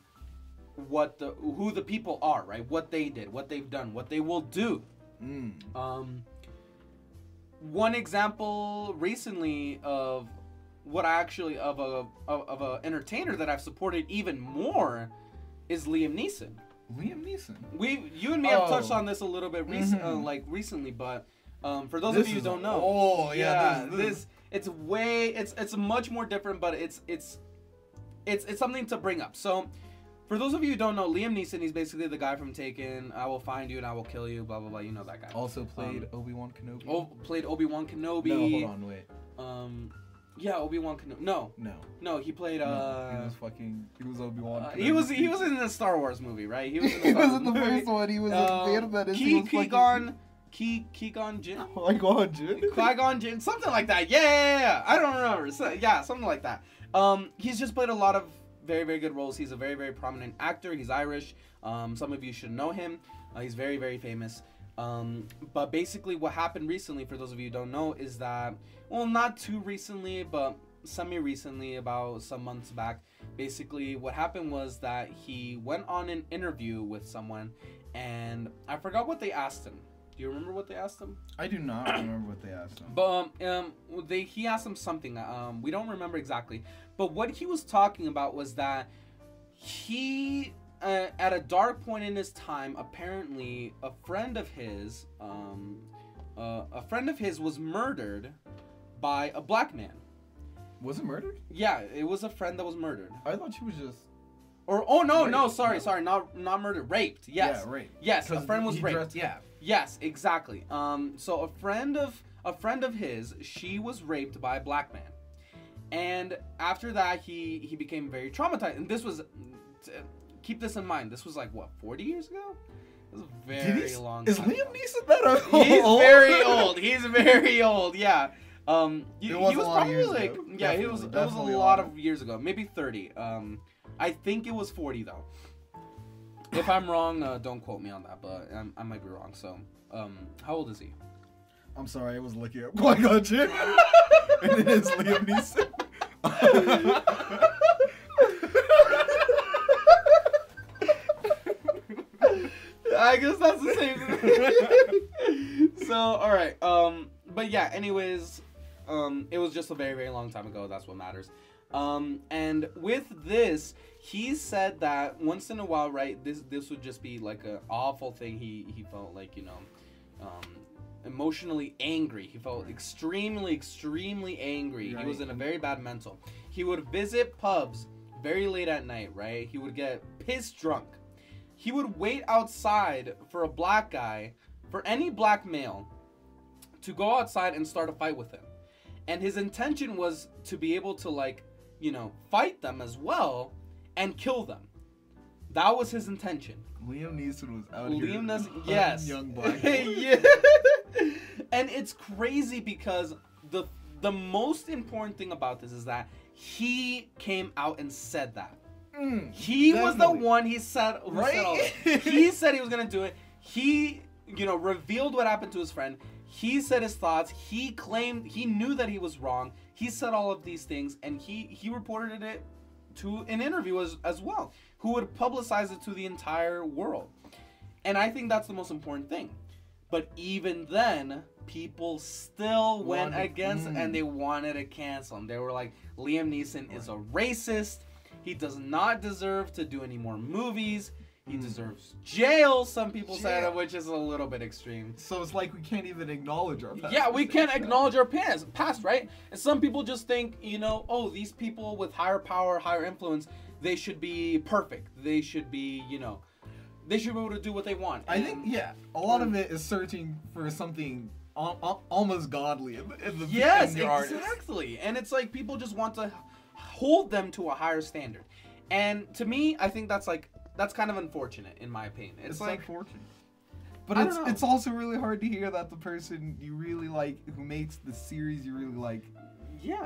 [SPEAKER 1] who the people are, right? What they did, what they've done, what they will do. One example recently of what I actually of a entertainer that I've supported even more is Liam Neeson.
[SPEAKER 2] Liam Neeson.
[SPEAKER 1] You and me have touched on this a little bit recently, but for those of you who don't know, it's much more different, but it's something to bring up. So, for those of you who don't know, Liam Neeson, he's basically the guy from Taken. I will find you and I will kill you. Blah blah blah. You know that guy.
[SPEAKER 2] Also played Obi-Wan Kenobi.
[SPEAKER 1] Played Obi-Wan Kenobi.
[SPEAKER 2] No, hold on, wait.
[SPEAKER 1] Yeah, Obi-Wan Kenobi. No, he played.
[SPEAKER 2] He was Obi-Wan Kenobi.
[SPEAKER 1] He was in the Star Wars movie, right? He was in
[SPEAKER 2] the first one. He was in Phantom Menace.
[SPEAKER 1] Qui-Gon Jinn? Qui-Gon Jinn, something like that. Yeah. I don't remember. So, yeah, something like that. He's just played a lot of very, very good roles. He's a very, very prominent actor. He's Irish. Some of you should know him. He's very, very famous. But basically what happened recently, for those of you who don't know, is that, well, not too recently, but semi-recently, about some months back, basically what happened was that he went on an interview with someone, and I forgot what they asked him. Do you remember what they asked him?
[SPEAKER 2] I do not remember what they asked him.
[SPEAKER 1] But he asked him something. We don't remember exactly. But what he was talking about was that he, at a dark point in his time, apparently a friend of his was murdered by a black man.
[SPEAKER 2] Was it murdered?
[SPEAKER 1] Yeah, it was a friend that was murdered.
[SPEAKER 2] I thought she was just.
[SPEAKER 1] Sorry, not murdered, raped. Yes.
[SPEAKER 2] Yeah, raped.
[SPEAKER 1] Yes, a friend was raped.
[SPEAKER 2] Yeah.
[SPEAKER 1] Yes, exactly. So a friend of his, she was raped by a black man, and after that, he became very traumatized. And this was, keep this in mind, this was like what, 40 years ago? It was a very long time.
[SPEAKER 2] Is Liam Neeson that old?
[SPEAKER 1] He's very old. He's very old. Yeah. He was probably like, yeah, it was a lot of years ago, maybe 30. I think it was 40 though. If I'm wrong, don't quote me on that, but I might be wrong. So, how old is he?
[SPEAKER 2] I'm sorry, I was looking up Qui-Gon Jinn. And it is Liam Neeson.
[SPEAKER 1] I guess that's the same thing. So, alright. But yeah, anyways, it was just a very, very long time ago. That's what matters. And with this, he said that once in a while, right, this would just be like an awful thing. He felt like, you know, emotionally angry. He felt extremely, extremely angry. Right. He was in a very bad mental. He would visit pubs very late at night, right? He would get pissed drunk. He would wait outside for a black guy, for any black male, to go outside and start a fight with him. And his intention was to be able to, like, you know, fight them as well and kill them. That was his intention.
[SPEAKER 2] Liam Neeson was out here.
[SPEAKER 1] Yes.
[SPEAKER 2] Young black.
[SPEAKER 1] Yeah. And it's crazy because the most important thing about this is that he came out and said that. He was the one. He said, right? He said he was gonna do it. He, you know, revealed what happened to his friend. He said his thoughts. He claimed he knew that he was wrong. He said all of these things, and he reported it to an interview as well, who would publicize it to the entire world. And I think that's the most important thing, But even then, people still went against and they wanted to cancel him. They were like, Liam Neeson is a racist. He does not deserve to do any more movies. He deserves jail, some people said, which is a little bit extreme.
[SPEAKER 2] So it's like we can't even acknowledge our past.
[SPEAKER 1] Yeah, we can't acknowledge our past, right? And some people just think, you know, oh, these people with higher power, higher influence, they should be perfect. They should be, you know, they should be able to do what they want.
[SPEAKER 2] I think, a lot of it is searching for something almost godly in the artist.
[SPEAKER 1] Exactly. And it's like people just want to hold them to a higher standard. And to me, I think that's kind of unfortunate, in my opinion. It's like
[SPEAKER 2] unfortunate. But it's also really hard to hear that the person you really like, who makes the series you really like,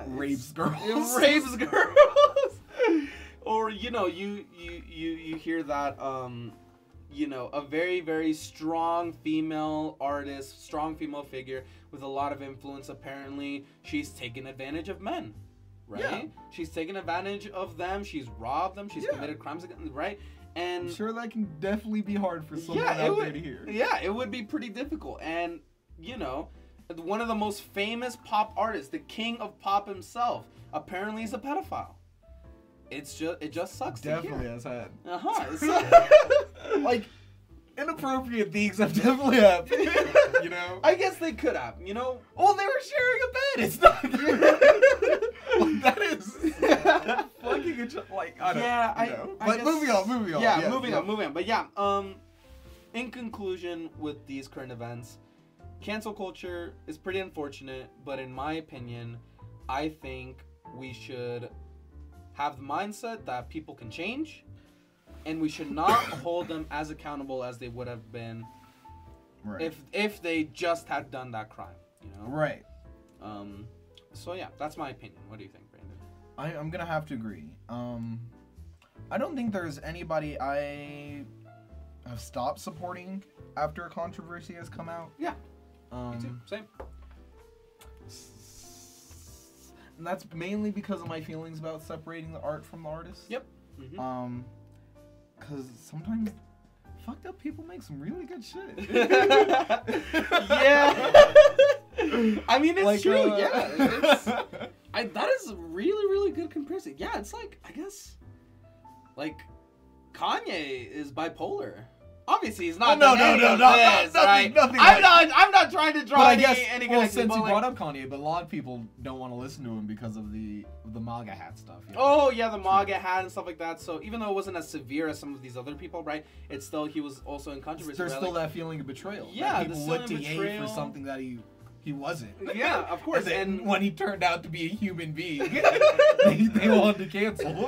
[SPEAKER 2] rapes girls.
[SPEAKER 1] It rapes girls. Or, you know, you hear that, you know, a very, very strong female artist, strong female figure with a lot of influence, apparently, she's taken advantage of men, right? Yeah. She's taken advantage of them, she's robbed them, she's committed crimes against them, right? And
[SPEAKER 2] I'm sure that can definitely be hard for someone out there to hear.
[SPEAKER 1] Yeah, it would be pretty difficult. And, you know, one of the most famous pop artists, the king of pop himself, apparently is a pedophile. It just sucks
[SPEAKER 2] definitely
[SPEAKER 1] to hear.
[SPEAKER 2] Has had. Like, inappropriate things have definitely happened. You know?
[SPEAKER 1] I guess they could have, you know?
[SPEAKER 2] Oh, they were sharing a bed. It's not good. Like, that is fucking like, I don't know.
[SPEAKER 1] I
[SPEAKER 2] guess, moving on.
[SPEAKER 1] Yeah, moving on. But yeah, in conclusion with these current events, cancel culture is pretty unfortunate, but in my opinion, I think we should have the mindset that people can change, and we should not hold them as accountable as they would have been if they just had done that crime, you know?
[SPEAKER 2] Right.
[SPEAKER 1] So yeah, that's my opinion. What do you think, Brandon?
[SPEAKER 2] I'm gonna have to agree. I don't think there's anybody I have stopped supporting after a controversy has come out.
[SPEAKER 1] Yeah. Me too. Same.
[SPEAKER 2] And that's mainly because of my feelings about separating the art from the artist.
[SPEAKER 1] Yep. Mm-hmm.
[SPEAKER 2] Because sometimes fucked up people make some really good shit.
[SPEAKER 1] Yeah. I mean, it's like, true. That is a really, really good comparison. Yeah, it's like, I guess, like, Kanye is bipolar. Obviously, he's not.
[SPEAKER 2] Nothing.
[SPEAKER 1] I'm not trying to draw any connection.
[SPEAKER 2] Since you brought up Kanye, but a lot of people don't want to listen to him because of the MAGA hat stuff. You know?
[SPEAKER 1] Oh yeah, the MAGA hat and stuff like that. So even though it wasn't as severe as some of these other people, right? It's still, he was also in controversy.
[SPEAKER 2] There's still that feeling of betrayal.
[SPEAKER 1] Yeah,
[SPEAKER 2] that people looked to Ye for something that he wasn't.
[SPEAKER 1] Yeah, of course.
[SPEAKER 2] And when he turned out to be a human being, they wanted to cancel.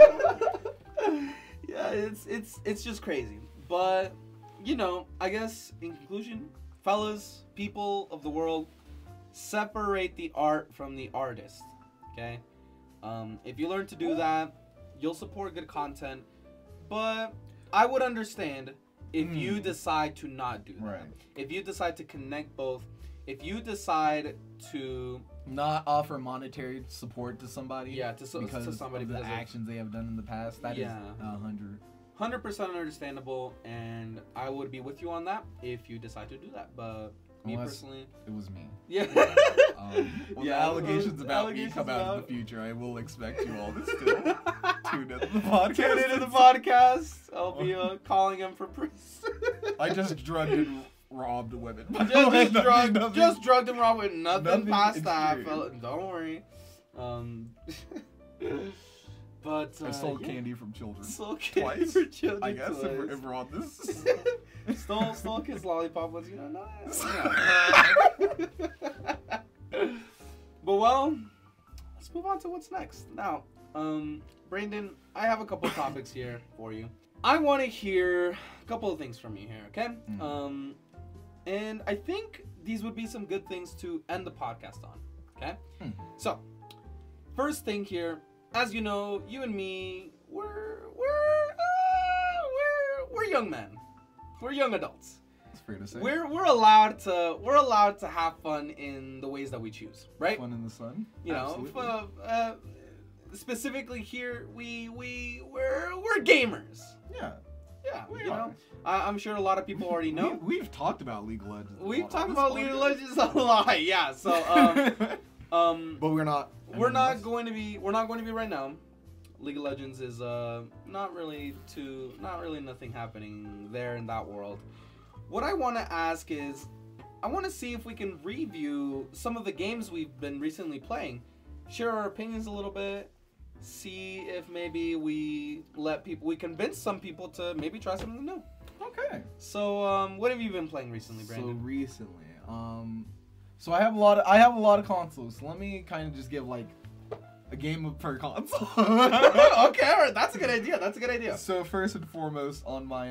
[SPEAKER 1] Yeah, it's just crazy, but. You know, I guess, in conclusion, fellas, people of the world, separate the art from the artist, okay? If you learn to do that, you'll support good content, but I would understand if you decide to not do that.
[SPEAKER 2] Right.
[SPEAKER 1] If you decide to connect both, if you decide to...
[SPEAKER 2] not offer monetary support to somebody.
[SPEAKER 1] Yeah, to somebody
[SPEAKER 2] of the actions they have done in the past. That is
[SPEAKER 1] 100% understandable, and I would be with you on that if you decide to do that. But me personally,
[SPEAKER 2] it was me.
[SPEAKER 1] Yeah.
[SPEAKER 2] The allegations about me come out in the future, I will expect you all to still tune into the podcast.
[SPEAKER 1] Tune into the podcast. I'll be calling him for prison.
[SPEAKER 2] I just drugged and robbed women.
[SPEAKER 1] Just drugged and robbed with nothing past that. Don't worry. But
[SPEAKER 2] I stole candy from children.
[SPEAKER 1] Stole candy
[SPEAKER 2] twice.
[SPEAKER 1] from children.
[SPEAKER 2] I guess if we're on this.
[SPEAKER 1] Stole kids' lollipop was, you know, But well, let's move on to what's next. Now, Brandon, I have a couple topics here for you. I want to hear a couple of things from you here, okay? And I think these would be some good things to end the podcast on, okay? So, first thing here. As you know, you and me, we're young men. We're young adults.
[SPEAKER 2] That's fair to say.
[SPEAKER 1] We're allowed to have fun in the ways that we choose, right?
[SPEAKER 2] Fun in the sun.
[SPEAKER 1] You know, specifically here, we're gamers.
[SPEAKER 2] Yeah.
[SPEAKER 1] Yeah,
[SPEAKER 2] We
[SPEAKER 1] you
[SPEAKER 2] are.
[SPEAKER 1] know, I'm sure a lot of people already know.
[SPEAKER 2] We've talked about League of Legends.
[SPEAKER 1] We've talked about League of Legends a lot, yeah. So,
[SPEAKER 2] but we're not.
[SPEAKER 1] we're not going to be right now. League of Legends is not really nothing happening there in that world. What I want to ask is, I want to see if we can review some of the games we've been recently playing, share our opinions a little bit, see if maybe we convince some people to maybe try something new.
[SPEAKER 2] Okay.
[SPEAKER 1] So, what have you been playing recently, Brandon?
[SPEAKER 2] So recently, so I have a lot of consoles. So let me kind of just give like a game per console.
[SPEAKER 1] Okay, all right, that's a good idea.
[SPEAKER 2] So first and foremost, on my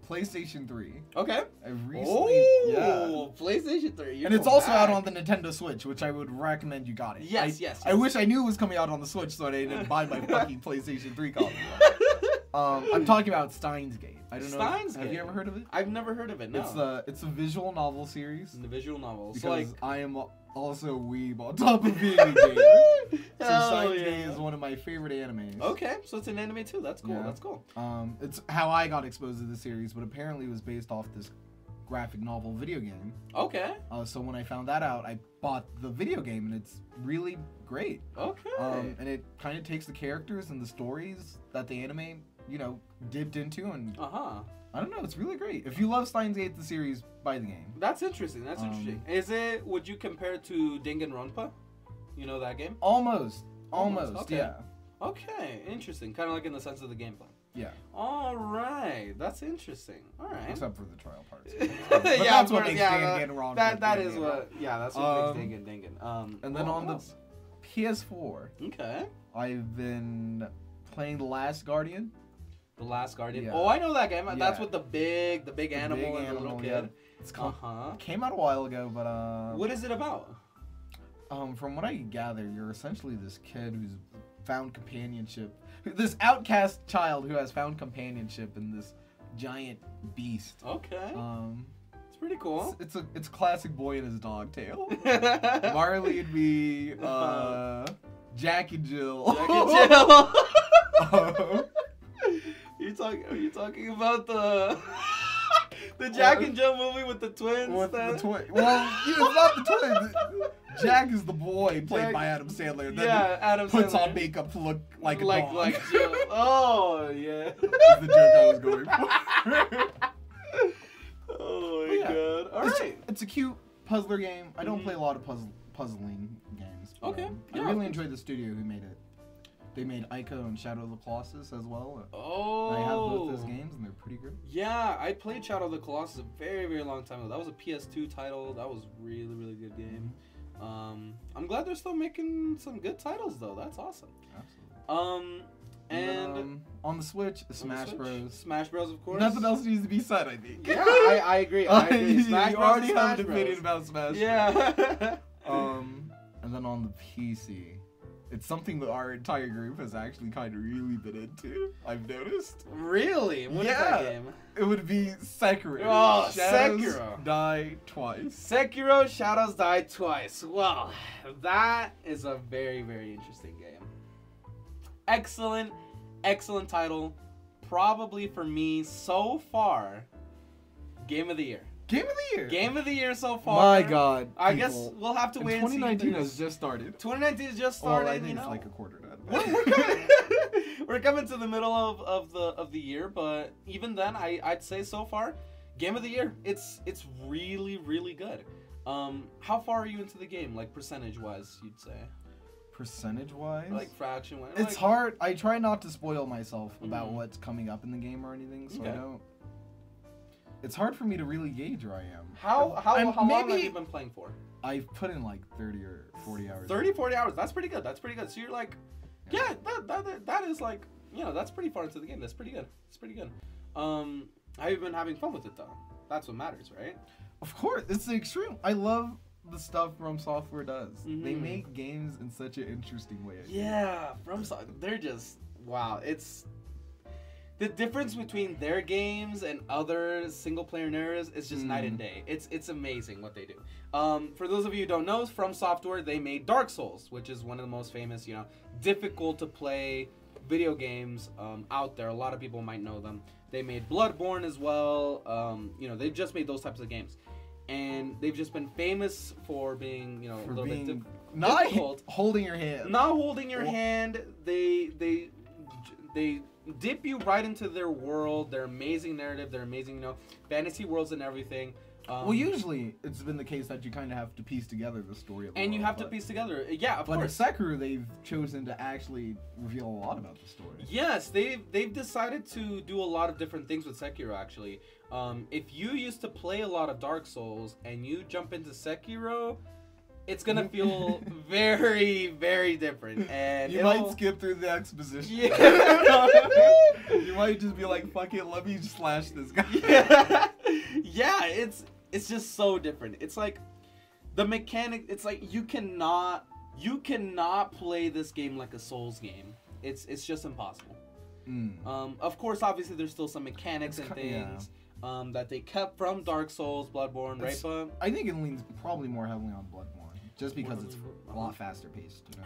[SPEAKER 2] PlayStation 3.
[SPEAKER 1] Okay.
[SPEAKER 2] I recently,
[SPEAKER 1] PlayStation 3.
[SPEAKER 2] and it's also out on the Nintendo Switch, which I would recommend you got it.
[SPEAKER 1] Yes.
[SPEAKER 2] I wish I knew it was coming out on the Switch, so I didn't buy my fucking PlayStation 3 copy. I'm talking about Steins Gate. I don't know.
[SPEAKER 1] Steins
[SPEAKER 2] Have
[SPEAKER 1] Gate?
[SPEAKER 2] you ever heard of it?
[SPEAKER 1] I've never heard of it. No.
[SPEAKER 2] It's a visual novel series.
[SPEAKER 1] The visual novel.
[SPEAKER 2] Because
[SPEAKER 1] So like,
[SPEAKER 2] I am also a weeb on top of being a gamer. So
[SPEAKER 1] hell
[SPEAKER 2] Steins
[SPEAKER 1] yeah.
[SPEAKER 2] Gate is one of my favorite animes.
[SPEAKER 1] Okay, so it's an anime too. That's cool.
[SPEAKER 2] Yeah.
[SPEAKER 1] That's cool.
[SPEAKER 2] It's how I got exposed to the series, but apparently it was based off this graphic novel video game.
[SPEAKER 1] Okay.
[SPEAKER 2] So when I found that out, I bought the video game, and it's really great.
[SPEAKER 1] Okay.
[SPEAKER 2] And it kind of takes the characters and the stories that the anime, dipped into, and I don't know, it's really great. If you love Steins Gate the series, buy the game.
[SPEAKER 1] That's interesting. That's interesting. Would you compare it to Danganronpa? You know that game?
[SPEAKER 2] Almost,
[SPEAKER 1] Okay.
[SPEAKER 2] yeah.
[SPEAKER 1] Okay, interesting. Kind of like in the sense of the gameplay.
[SPEAKER 2] Yeah.
[SPEAKER 1] All right, that's interesting. All right.
[SPEAKER 2] Except for the trial parts.
[SPEAKER 1] But
[SPEAKER 2] that's what makes Danganronpa.
[SPEAKER 1] That is what. Yeah, that's what makes Dangan.
[SPEAKER 2] And then on the PS4,
[SPEAKER 1] Okay.
[SPEAKER 2] I've been playing The Last Guardian.
[SPEAKER 1] The Last Guardian.
[SPEAKER 2] Yeah.
[SPEAKER 1] Oh, I know that game.
[SPEAKER 2] Yeah.
[SPEAKER 1] That's with the big animal and the little kid.
[SPEAKER 2] Yeah. It's came out a while ago, but
[SPEAKER 1] What is it about?
[SPEAKER 2] from what I gather, you're essentially this kid who's found companionship. This outcast child who has found companionship in this giant beast.
[SPEAKER 1] Okay. It's pretty cool.
[SPEAKER 2] It's classic boy and his dog tale. Marley and me, Jack and Jill.
[SPEAKER 1] Jack and Jill. Are you talking about the Jack and Jill movie with the twins?
[SPEAKER 2] With the twin. Well, it's not the twins. Jack is the boy played by Adam Sandler. Then
[SPEAKER 1] Adam
[SPEAKER 2] puts
[SPEAKER 1] Sandler.
[SPEAKER 2] on makeup to look like a
[SPEAKER 1] like
[SPEAKER 2] dog.
[SPEAKER 1] like Jill. Oh yeah.
[SPEAKER 2] That's the joke I was going for.
[SPEAKER 1] Oh my god. All right.
[SPEAKER 2] It's a cute puzzler game. I don't play a lot of puzzling games. But,
[SPEAKER 1] Okay.
[SPEAKER 2] I really enjoyed the studio who made it. They made Ico and Shadow of the Colossus as well.
[SPEAKER 1] Oh.
[SPEAKER 2] I have both those games and they're pretty good.
[SPEAKER 1] Yeah, I played Shadow of the Colossus a very, very long time ago. That was a PS2 title. That was really, really good game. I'm glad they're still making some good titles though. That's awesome.
[SPEAKER 2] Absolutely.
[SPEAKER 1] And
[SPEAKER 2] on the Switch, Smash Bros.
[SPEAKER 1] Smash Bros, of course.
[SPEAKER 2] Nothing else needs to be said, I think.
[SPEAKER 1] Yeah, I agree. Smash
[SPEAKER 2] you
[SPEAKER 1] Bros
[SPEAKER 2] already
[SPEAKER 1] is
[SPEAKER 2] have
[SPEAKER 1] Smash
[SPEAKER 2] an opinion
[SPEAKER 1] Bros.
[SPEAKER 2] about Smash
[SPEAKER 1] Yeah.
[SPEAKER 2] Bros. And then on the PC, it's something that our entire group has actually kind of really been into, I've noticed.
[SPEAKER 1] Really? What is that game?
[SPEAKER 2] It would be Sekiro.
[SPEAKER 1] Oh,
[SPEAKER 2] Shadows
[SPEAKER 1] Sekiro.
[SPEAKER 2] Die Twice.
[SPEAKER 1] Sekiro Shadows Die Twice. Well, that is a very, very interesting game. Excellent title. Probably for me so far, Game of the Year.
[SPEAKER 2] Game of the Year.
[SPEAKER 1] Game of the Year so far.
[SPEAKER 2] My God.
[SPEAKER 1] I guess we'll have to wait and see.
[SPEAKER 2] 2019 has just started.
[SPEAKER 1] 2019 has just started.
[SPEAKER 2] Well, I think it's like a quarter done.
[SPEAKER 1] We're coming to the middle of the year, but even then, I'd say so far, Game of the Year. It's really, really good. How far are you into the game, like percentage wise? You'd say.
[SPEAKER 2] Percentage wise?
[SPEAKER 1] Like fraction wise.
[SPEAKER 2] It's hard. I try not to spoil myself about what's coming up in the game or anything, so I don't. It's hard for me to really gauge where I am.
[SPEAKER 1] How long have you been playing for?
[SPEAKER 2] I've put in like 30 or 40 hours.
[SPEAKER 1] 30, 40 hours. That's pretty good. So you're like, yeah, that is like, that's pretty far into the game. That's pretty good. Have you been having fun with it though? That's what matters, right?
[SPEAKER 2] Of course, it's the extreme. I love the stuff From Software does. They make games in such an interesting way.
[SPEAKER 1] Yeah, they're just wow. It's the difference between their games and other single-player narratives is just night and day. It's amazing what they do. For those of you who don't know, From Software, they made Dark Souls, which is one of the most famous, difficult to play video games out there. A lot of people might know them. They made Bloodborne as well. You know, they've just made those types of games, and they've just been famous for being, you know, a little bit difficult.
[SPEAKER 2] Holding your hand.
[SPEAKER 1] Not holding your hand. They dip you right into their world, their amazing narrative, their amazing, you know, fantasy worlds and everything.
[SPEAKER 2] Well, usually it's been the case that you kind of have to piece together the story of the
[SPEAKER 1] and
[SPEAKER 2] world,
[SPEAKER 1] you have to piece together, yeah, of course.
[SPEAKER 2] But in Sekiro, they've chosen to actually reveal a lot about the story.
[SPEAKER 1] Yes, they've decided to do a lot of different things with Sekiro, actually. If you used to play a lot of Dark Souls and you jump into Sekiro, it's gonna feel very, very different, and
[SPEAKER 2] you might skip through the exposition.
[SPEAKER 1] Yeah.
[SPEAKER 2] You might just be like, "Fuck it, let me slash this guy."
[SPEAKER 1] Yeah, it's just so different. It's like the mechanic. It's like you cannot play this game like a Souls game. It's just impossible. Of course, obviously, there's still some mechanics and things. That they kept from Dark Souls, Bloodborne, right? But
[SPEAKER 2] I think it leans probably more heavily on Bloodborne, just because it's a lot faster paced. You know?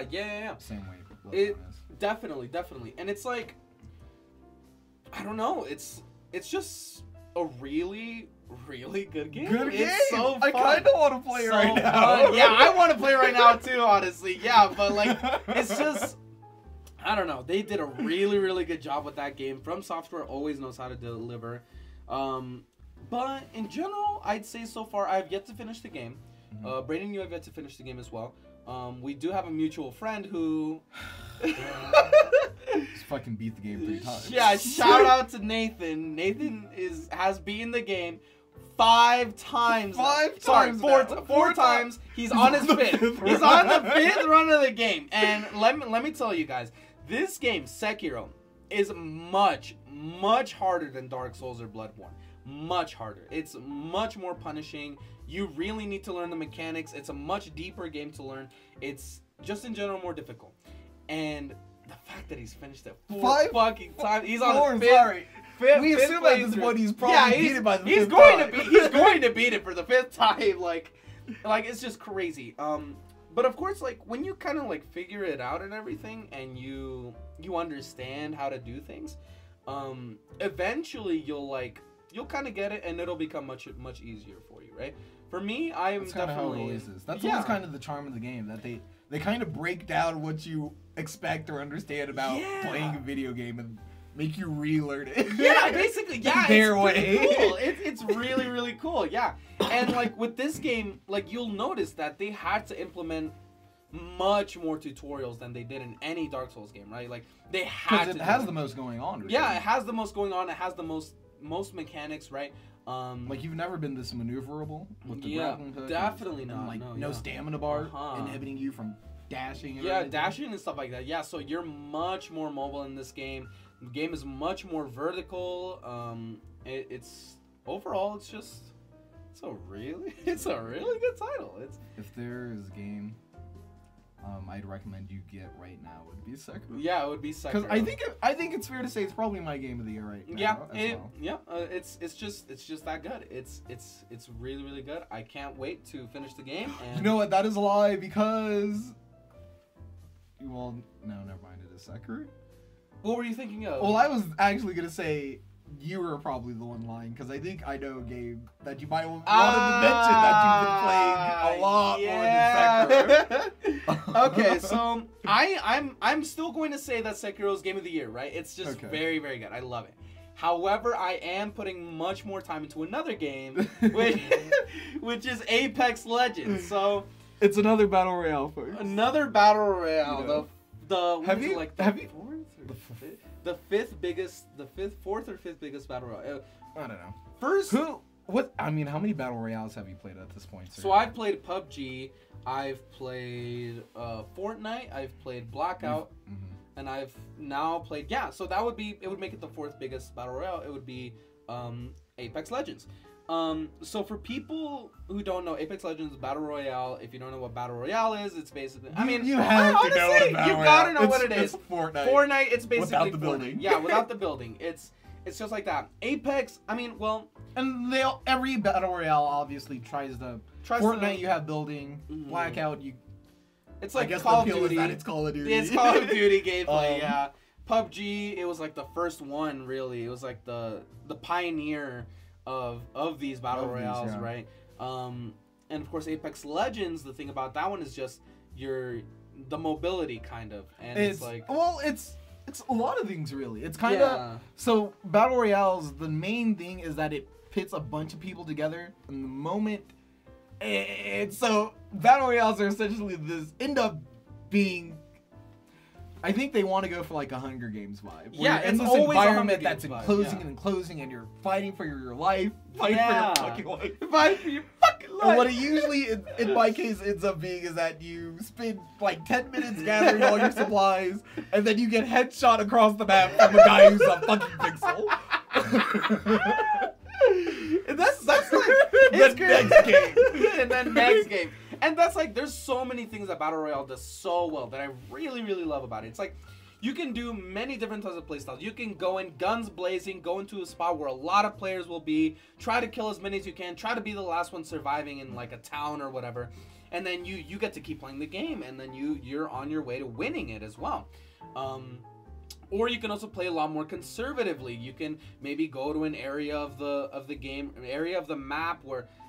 [SPEAKER 1] Yeah.
[SPEAKER 2] Same way Bloodborne
[SPEAKER 1] It
[SPEAKER 2] is.
[SPEAKER 1] definitely, and it's like, I don't know. It's just a really, really good game. It's so fun.
[SPEAKER 2] I kind of want to play it right now.
[SPEAKER 1] Fun. Yeah, I want to play it right now too. Honestly, yeah, but like, it's just. I don't know. They did a really, really good job with that game. From Software always knows how to deliver. But in general, I'd say so far I've yet to finish the game. Brayden, you have yet to finish the game as well. We do have a mutual friend who
[SPEAKER 2] just fucking beat the game 3 times.
[SPEAKER 1] Yeah, shout out to Nathan. Nathan has beaten the game 5 times.
[SPEAKER 2] 5 times.
[SPEAKER 1] Sorry, 4 times. He's on his 5th. He's on the 5th run of the game. And let me tell you guys, this game, Sekiro, is much, much harder than Dark Souls or Bloodborne. Much harder. It's much more punishing. You really need to learn the mechanics. It's a much deeper game to learn. It's just in general more difficult. And the fact that he's finished it 4 fucking times. He's on his 5th.
[SPEAKER 2] We assume at this point he's probably beat it by the 5th time.
[SPEAKER 1] He's going to beat it for the 5th time. Like it's just crazy. But of course, like when you kind of like figure it out and everything, and you understand how to do things, eventually you'll kind of get it, and it'll become much easier for you, right? For me, I'm
[SPEAKER 2] That's kind of how it always is. That's always kind of the charm of the game, that they kind of break down what you expect or understand about playing a video game and make you relearn it.
[SPEAKER 1] Yeah, basically, yeah.
[SPEAKER 2] Their
[SPEAKER 1] it's
[SPEAKER 2] way.
[SPEAKER 1] Cool. It's really, really cool, yeah. And like with this game, like you'll notice that they had to implement much more tutorials than they did in any Dark Souls game, right? Like they had to.
[SPEAKER 2] Because it has the most going on. Really.
[SPEAKER 1] Yeah, it has the most going on. It has the most mechanics, right?
[SPEAKER 2] Like you've never been this maneuverable with the grappling hook.
[SPEAKER 1] Definitely not.
[SPEAKER 2] Like no stamina bar inhibiting you from dashing. And
[SPEAKER 1] dashing and stuff like that. Yeah, so you're much more mobile in this game. The game is much more vertical. It's overall, it's a really good title.
[SPEAKER 2] If there is a game I'd recommend you get right now, would be Sekiro.
[SPEAKER 1] Yeah, it would be Sekiro.
[SPEAKER 2] Because I think it's fair to say it's probably my game of the year right now.
[SPEAKER 1] It's just that good. It's really, really good. I can't wait to finish the game. And
[SPEAKER 2] you know what? That is a lie, because no, never mind. It is Sekiro.
[SPEAKER 1] What were you thinking of?
[SPEAKER 2] Well, I was actually gonna say you were probably the one lying, because I think I know a game that you might want to mention that you've been playing a lot more than Sekiro.
[SPEAKER 1] Okay, so I'm still going to say that Sekiro's game of the year, right? It's just very, very good. I love it. However, I am putting much more time into another game, which is Apex Legends. So
[SPEAKER 2] it's another battle royale, folks.
[SPEAKER 1] Another battle royale. You know, the fourth or fifth biggest battle royale.
[SPEAKER 2] I don't know.
[SPEAKER 1] First,
[SPEAKER 2] how many battle royales have you played at this point, sir?
[SPEAKER 1] So I've played PUBG, I've played Fortnite, I've played Blackout, and I've now played so it would make it the 4th biggest battle royale. It would be Apex Legends. So for people who don't know, Apex Legends battle royale. If you don't know what battle royale is, it's basically.
[SPEAKER 2] You have to know what a battle royale.
[SPEAKER 1] You gotta know what it is.
[SPEAKER 2] Fortnite.
[SPEAKER 1] Fortnite. It's basically
[SPEAKER 2] without the
[SPEAKER 1] Fortnite.
[SPEAKER 2] building.
[SPEAKER 1] Yeah, without the building. It's just like that. Apex.
[SPEAKER 2] And every battle royale obviously tries Fortnite, you have building. Blackout,
[SPEAKER 1] It's like
[SPEAKER 2] I guess
[SPEAKER 1] Call
[SPEAKER 2] the
[SPEAKER 1] of
[SPEAKER 2] appeal
[SPEAKER 1] Duty.
[SPEAKER 2] is that it's Call of Duty.
[SPEAKER 1] It's Call of Duty gameplay, yeah. PUBG, it was like the first one, really. It was like the pioneer of these battle royales,
[SPEAKER 2] yeah.
[SPEAKER 1] right? And of course, Apex Legends. The thing about that one is just the mobility, kind of, and it's like,
[SPEAKER 2] well, it's a lot of things, really. It's kind of so battle royales. The main thing is that it pits a bunch of people together, and the moment. And so battle royales are essentially end up being. I think they want to go for like a Hunger Games vibe.
[SPEAKER 1] Yeah,
[SPEAKER 2] it's
[SPEAKER 1] it's
[SPEAKER 2] this
[SPEAKER 1] always a
[SPEAKER 2] environment
[SPEAKER 1] Hunger
[SPEAKER 2] that's
[SPEAKER 1] Games vibe,
[SPEAKER 2] enclosing
[SPEAKER 1] yeah.
[SPEAKER 2] and enclosing, and you're fighting for your life, fighting for
[SPEAKER 1] Yeah.
[SPEAKER 2] your fucking life.
[SPEAKER 1] Fight for your fucking life.
[SPEAKER 2] And what it usually, in my case, ends up being is that you spend like 10 minutes gathering all your supplies, and then you get headshot across the map from a guy who's a fucking pixel.
[SPEAKER 1] And that's like
[SPEAKER 2] The next game.
[SPEAKER 1] And then next game. And that's like, there's so many things that Battle Royale does so well that I really, really love about it. It's like, you can do many different types of playstyles. You can go in guns blazing, go into a spot where a lot of players will be, try to kill as many as you can, try to be the last one surviving in like a town or whatever. And then you get to keep playing the game, and then you're on your way to winning it as well. Or you can also play a lot more conservatively. You can maybe go to an area of the game, an area of the map,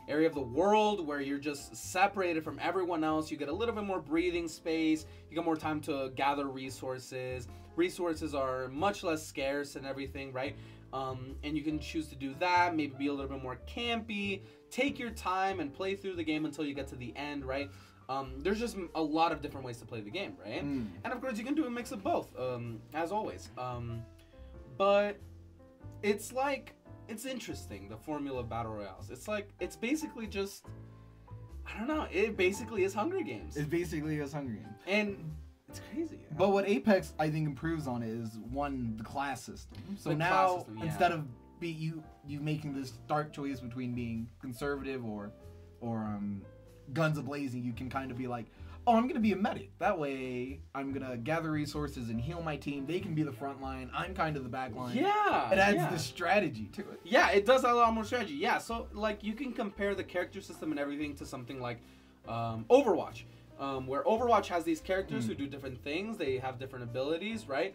[SPEAKER 1] area of the world where you're just separated from everyone else. You get a little bit more breathing space. You get more time to gather resources. Resources are much less scarce and everything, right? And you can choose to do that. Maybe be a little bit more campy. Take your time and play through the game until you get to the end, right? There's just a lot of different ways to play the game, right? And of course, you can do a mix of both, as always. But it's like, it's interesting, the formula of Battle Royales. It's like, it's basically just, I don't know, it basically is Hunger Games.
[SPEAKER 2] It basically is Hunger Games.
[SPEAKER 1] And it's crazy.
[SPEAKER 2] But what Apex, I think, improves on is, one, the class system. So
[SPEAKER 1] The
[SPEAKER 2] now,
[SPEAKER 1] class system, yeah.
[SPEAKER 2] instead of you making this stark choice between being conservative or guns a-blazing, you can kind of be like, oh, I'm going to be a medic. That way, I'm going to gather resources and heal my team. They can be the front line. I'm kind of the back line.
[SPEAKER 1] Yeah.
[SPEAKER 2] It adds the strategy to it.
[SPEAKER 1] Yeah, it does add a lot more strategy. Yeah, so, like, you can compare the character system and everything to something like Overwatch. Where Overwatch has these characters who do different things. They have different abilities, right?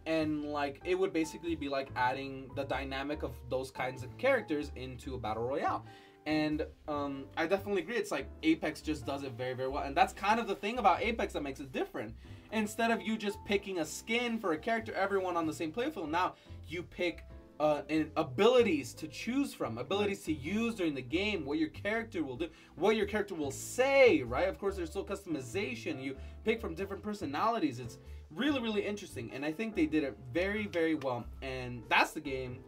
[SPEAKER 1] And, like, it would basically be like adding the dynamic of those kinds of characters into a Battle Royale. And I definitely agree. It's like Apex just does it very, very well. And that's kind of the thing about Apex that makes it different. Instead of you just picking a skin for a character, everyone on the same playfield, now you pick abilities to choose from, abilities to use during the game, what your character will do, what your character will say, right? Of course, there's still customization. You pick from different personalities. It's really, really interesting. And I think they did it very, very well. And that's the game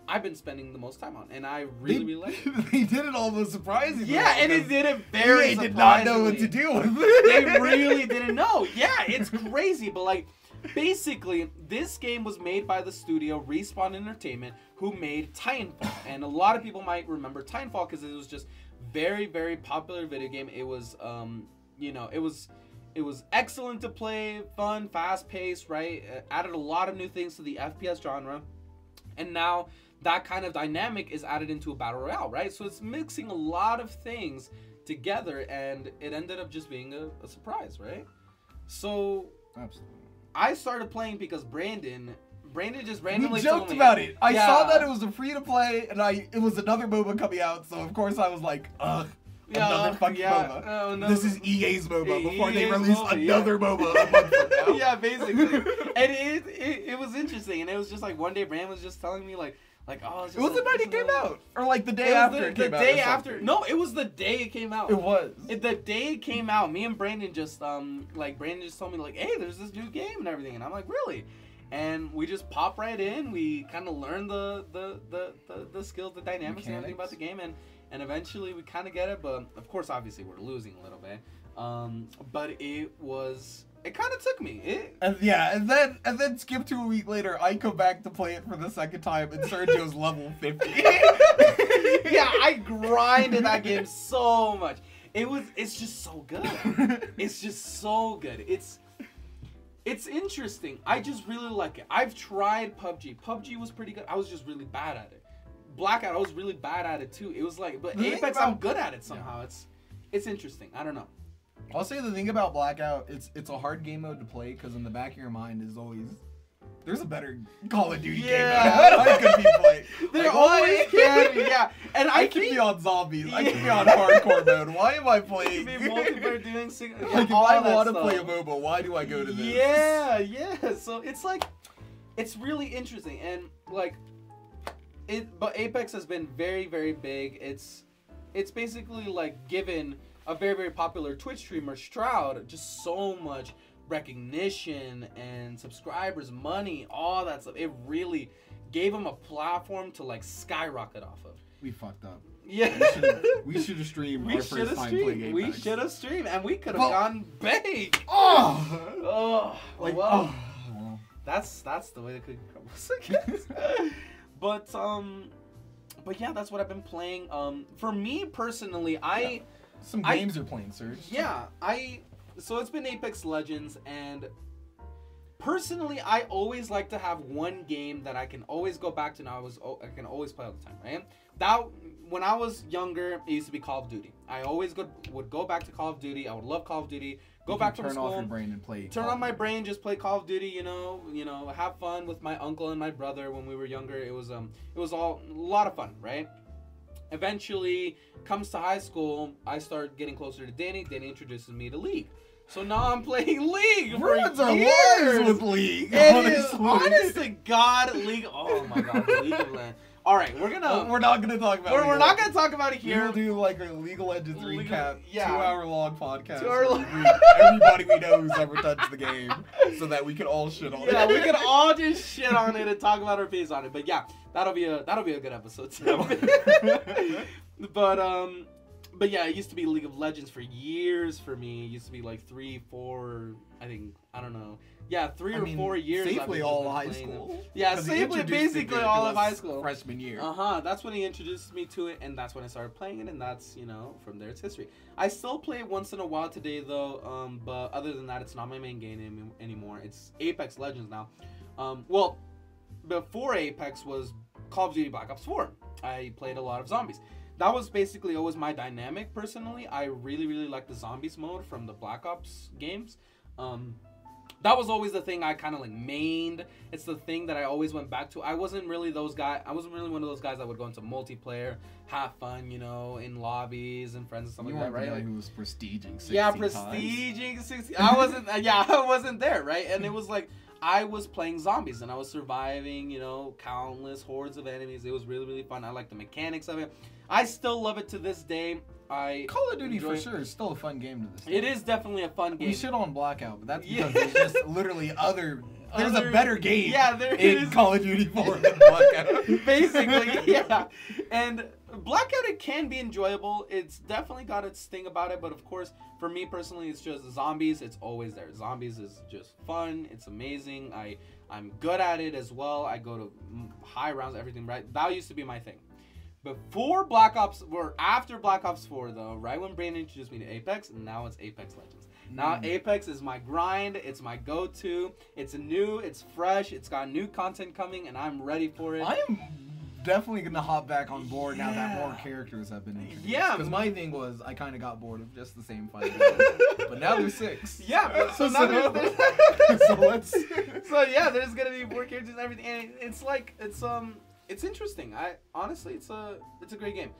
[SPEAKER 1] I've been spending the most time on, and I really, really like it.
[SPEAKER 2] They did it almost surprisingly.
[SPEAKER 1] Yeah, and it did it very
[SPEAKER 2] They did not know what to
[SPEAKER 1] surprisingly.
[SPEAKER 2] do with it.
[SPEAKER 1] They really didn't know. Yeah, it's crazy, but like, basically, this game was made by the studio Respawn Entertainment, who made Titanfall, and a lot of people might remember Titanfall because it was just very, very popular video game. It was, you know, it was excellent to play, fun, fast-paced, right? Added a lot of new things to the FPS genre, and now that kind of dynamic is added into a battle royale, right? So it's mixing a lot of things together, and it ended up just being a surprise, right? So
[SPEAKER 2] Absolutely.
[SPEAKER 1] I started playing because Brandon just randomly
[SPEAKER 2] We joked
[SPEAKER 1] told me
[SPEAKER 2] about it. I
[SPEAKER 1] Yeah.
[SPEAKER 2] saw that it was a free to play, and it was another MOBA coming out, so of course I was like, ugh, another fucking MOBA.
[SPEAKER 1] Oh, no.
[SPEAKER 2] This is EA's MOBA before they
[SPEAKER 1] EA's
[SPEAKER 2] release
[SPEAKER 1] MOBA,
[SPEAKER 2] another MOBA a month from now.
[SPEAKER 1] Yeah, basically. And it was interesting, and it was just like one day Brandon was just telling me like, oh, it's
[SPEAKER 2] It
[SPEAKER 1] just
[SPEAKER 2] was the
[SPEAKER 1] like,
[SPEAKER 2] night it came out, or like the day
[SPEAKER 1] It was
[SPEAKER 2] after
[SPEAKER 1] the
[SPEAKER 2] it came out.
[SPEAKER 1] day
[SPEAKER 2] or
[SPEAKER 1] after.
[SPEAKER 2] something.
[SPEAKER 1] No, it was the day it came out.
[SPEAKER 2] It was.
[SPEAKER 1] The day it came out, me and Brandon just Brandon just told me like, hey, there's this new game and everything, and I'm like, really? And we just pop right in. We kind of learn the skills, the dynamics, and everything about the game, and eventually we kind of get it. But of course, obviously, we're losing a little bit. But it kind of took me.
[SPEAKER 2] And then skip to a week later, I come back to play it for the second time, and Sergio's level 50.
[SPEAKER 1] Yeah, I grinded that game so much. It's just so good. It's just so good. It's interesting. I just really like it. I've tried PUBG. PUBG was pretty good. I was just really bad at it. Blackout, I was really bad at it too. It was like, but Apex, I'm good at it somehow. It's interesting. I don't know.
[SPEAKER 2] I'll say the thing about Blackout, it's a hard game mode to play because in the back of your mind is always there's a better Call of Duty game mode I could be playing.
[SPEAKER 1] There always can be, yeah. And
[SPEAKER 2] I could be on zombies. I could be on hardcore mode. Why am I playing?
[SPEAKER 1] Be multiplayer doing single.
[SPEAKER 2] Like if I want to play a MOBA, why do I go to this?
[SPEAKER 1] Yeah. So it's like, it's really interesting and like, but Apex has been very, very big. It's basically like given a very, very popular Twitch streamer, Stroud, just so much recognition and subscribers, money, all that stuff. It really gave him a platform to like skyrocket off of.
[SPEAKER 2] We fucked up.
[SPEAKER 1] Yeah.
[SPEAKER 2] We should have streamed our first time playing Apex.
[SPEAKER 1] We should have streamed, and we could have gone big. That's the way the cookie crumbles, I guess. But yeah, that's what I've been playing. For me personally,
[SPEAKER 2] some games you're playing, Serge.
[SPEAKER 1] Yeah, so it's been Apex Legends, and personally, I always like to have one game that I can always go back to. Now I can always play all the time, right? When I was younger, it used to be Call of Duty. I always would go back to Call of Duty. I would love Call of Duty. Go back from school.
[SPEAKER 2] Turn off your brain and play.
[SPEAKER 1] Turn on my brain, just play Call of Duty. You know, have fun with my uncle and my brother when we were younger. It was all a lot of fun, right? Eventually, comes to high school, I start getting closer to Danny. Danny introduces me to League. So now I'm playing League for years
[SPEAKER 2] with League.
[SPEAKER 1] Honest to God, League. Oh my God, League of Legends. All right, we're not gonna talk about it here.
[SPEAKER 2] We'll do like a League of Legends recap, 2-hour long podcast.
[SPEAKER 1] 2 hour long.
[SPEAKER 2] Everybody we know who's ever touched the game, so that we can all shit on it.
[SPEAKER 1] Yeah, we can all just shit on it and talk about our opinions on it. But yeah, that'll be a good episode too. But yeah, it used to be League of Legends for years for me. It used to be like 3, 4, I think, I don't know. Yeah, 3 or 4 years.
[SPEAKER 2] Safely all of high school.
[SPEAKER 1] Yeah, safely basically all of high school.
[SPEAKER 2] Freshman year.
[SPEAKER 1] That's when he introduced me to it, and that's when I started playing it, and that's, from there it's history. I still play it once in a while today, though, but other than that, it's not my main game anymore. It's Apex Legends now. Well, before Apex was Call of Duty Black Ops 4. I played a lot of zombies. That was basically always my dynamic, personally. I really, really like the zombies mode from the Black Ops games. That was always the thing I kind of like mained. It's the thing that I always went back to. I wasn't really one of those guys that would go into multiplayer, have fun, in lobbies and friends and stuff like that, right?
[SPEAKER 2] You were the guy who was prestiging 60
[SPEAKER 1] prestiging 60. I wasn't there, right? And it was like, I was playing zombies and I was surviving, countless hordes of enemies. It was really, really fun. I like the mechanics of it. I still love it to this day.
[SPEAKER 2] Call of Duty for sure is still a fun game to this day.
[SPEAKER 1] It is definitely a fun game.
[SPEAKER 2] We shit on Blackout, but that's because there's just literally there's a better game
[SPEAKER 1] there
[SPEAKER 2] in Call of Duty 4 than Blackout.
[SPEAKER 1] Basically, yeah. And Blackout, it can be enjoyable. It's definitely got its thing about it, but of course, for me personally, it's just zombies. It's always there. Zombies is just fun. It's amazing. I'm good at it as well. I go to high rounds, everything, right? That used to be my thing. Before Black Ops, or after Black Ops 4, though, right when Brandon introduced me to Apex, and now it's Apex Legends. Now Apex is my grind, it's my go-to, it's new, it's fresh, it's got new content coming, and I'm ready for it.
[SPEAKER 2] I am definitely going to hop back on board now that more characters have been introduced.
[SPEAKER 1] Yeah.
[SPEAKER 2] Because my thing was, I kind of got bored of just the same 5 but now there's 6.
[SPEAKER 1] Yeah, so now there's So yeah, there's going to be more characters and everything, and it's like, it's interesting. Honestly, it's a great game.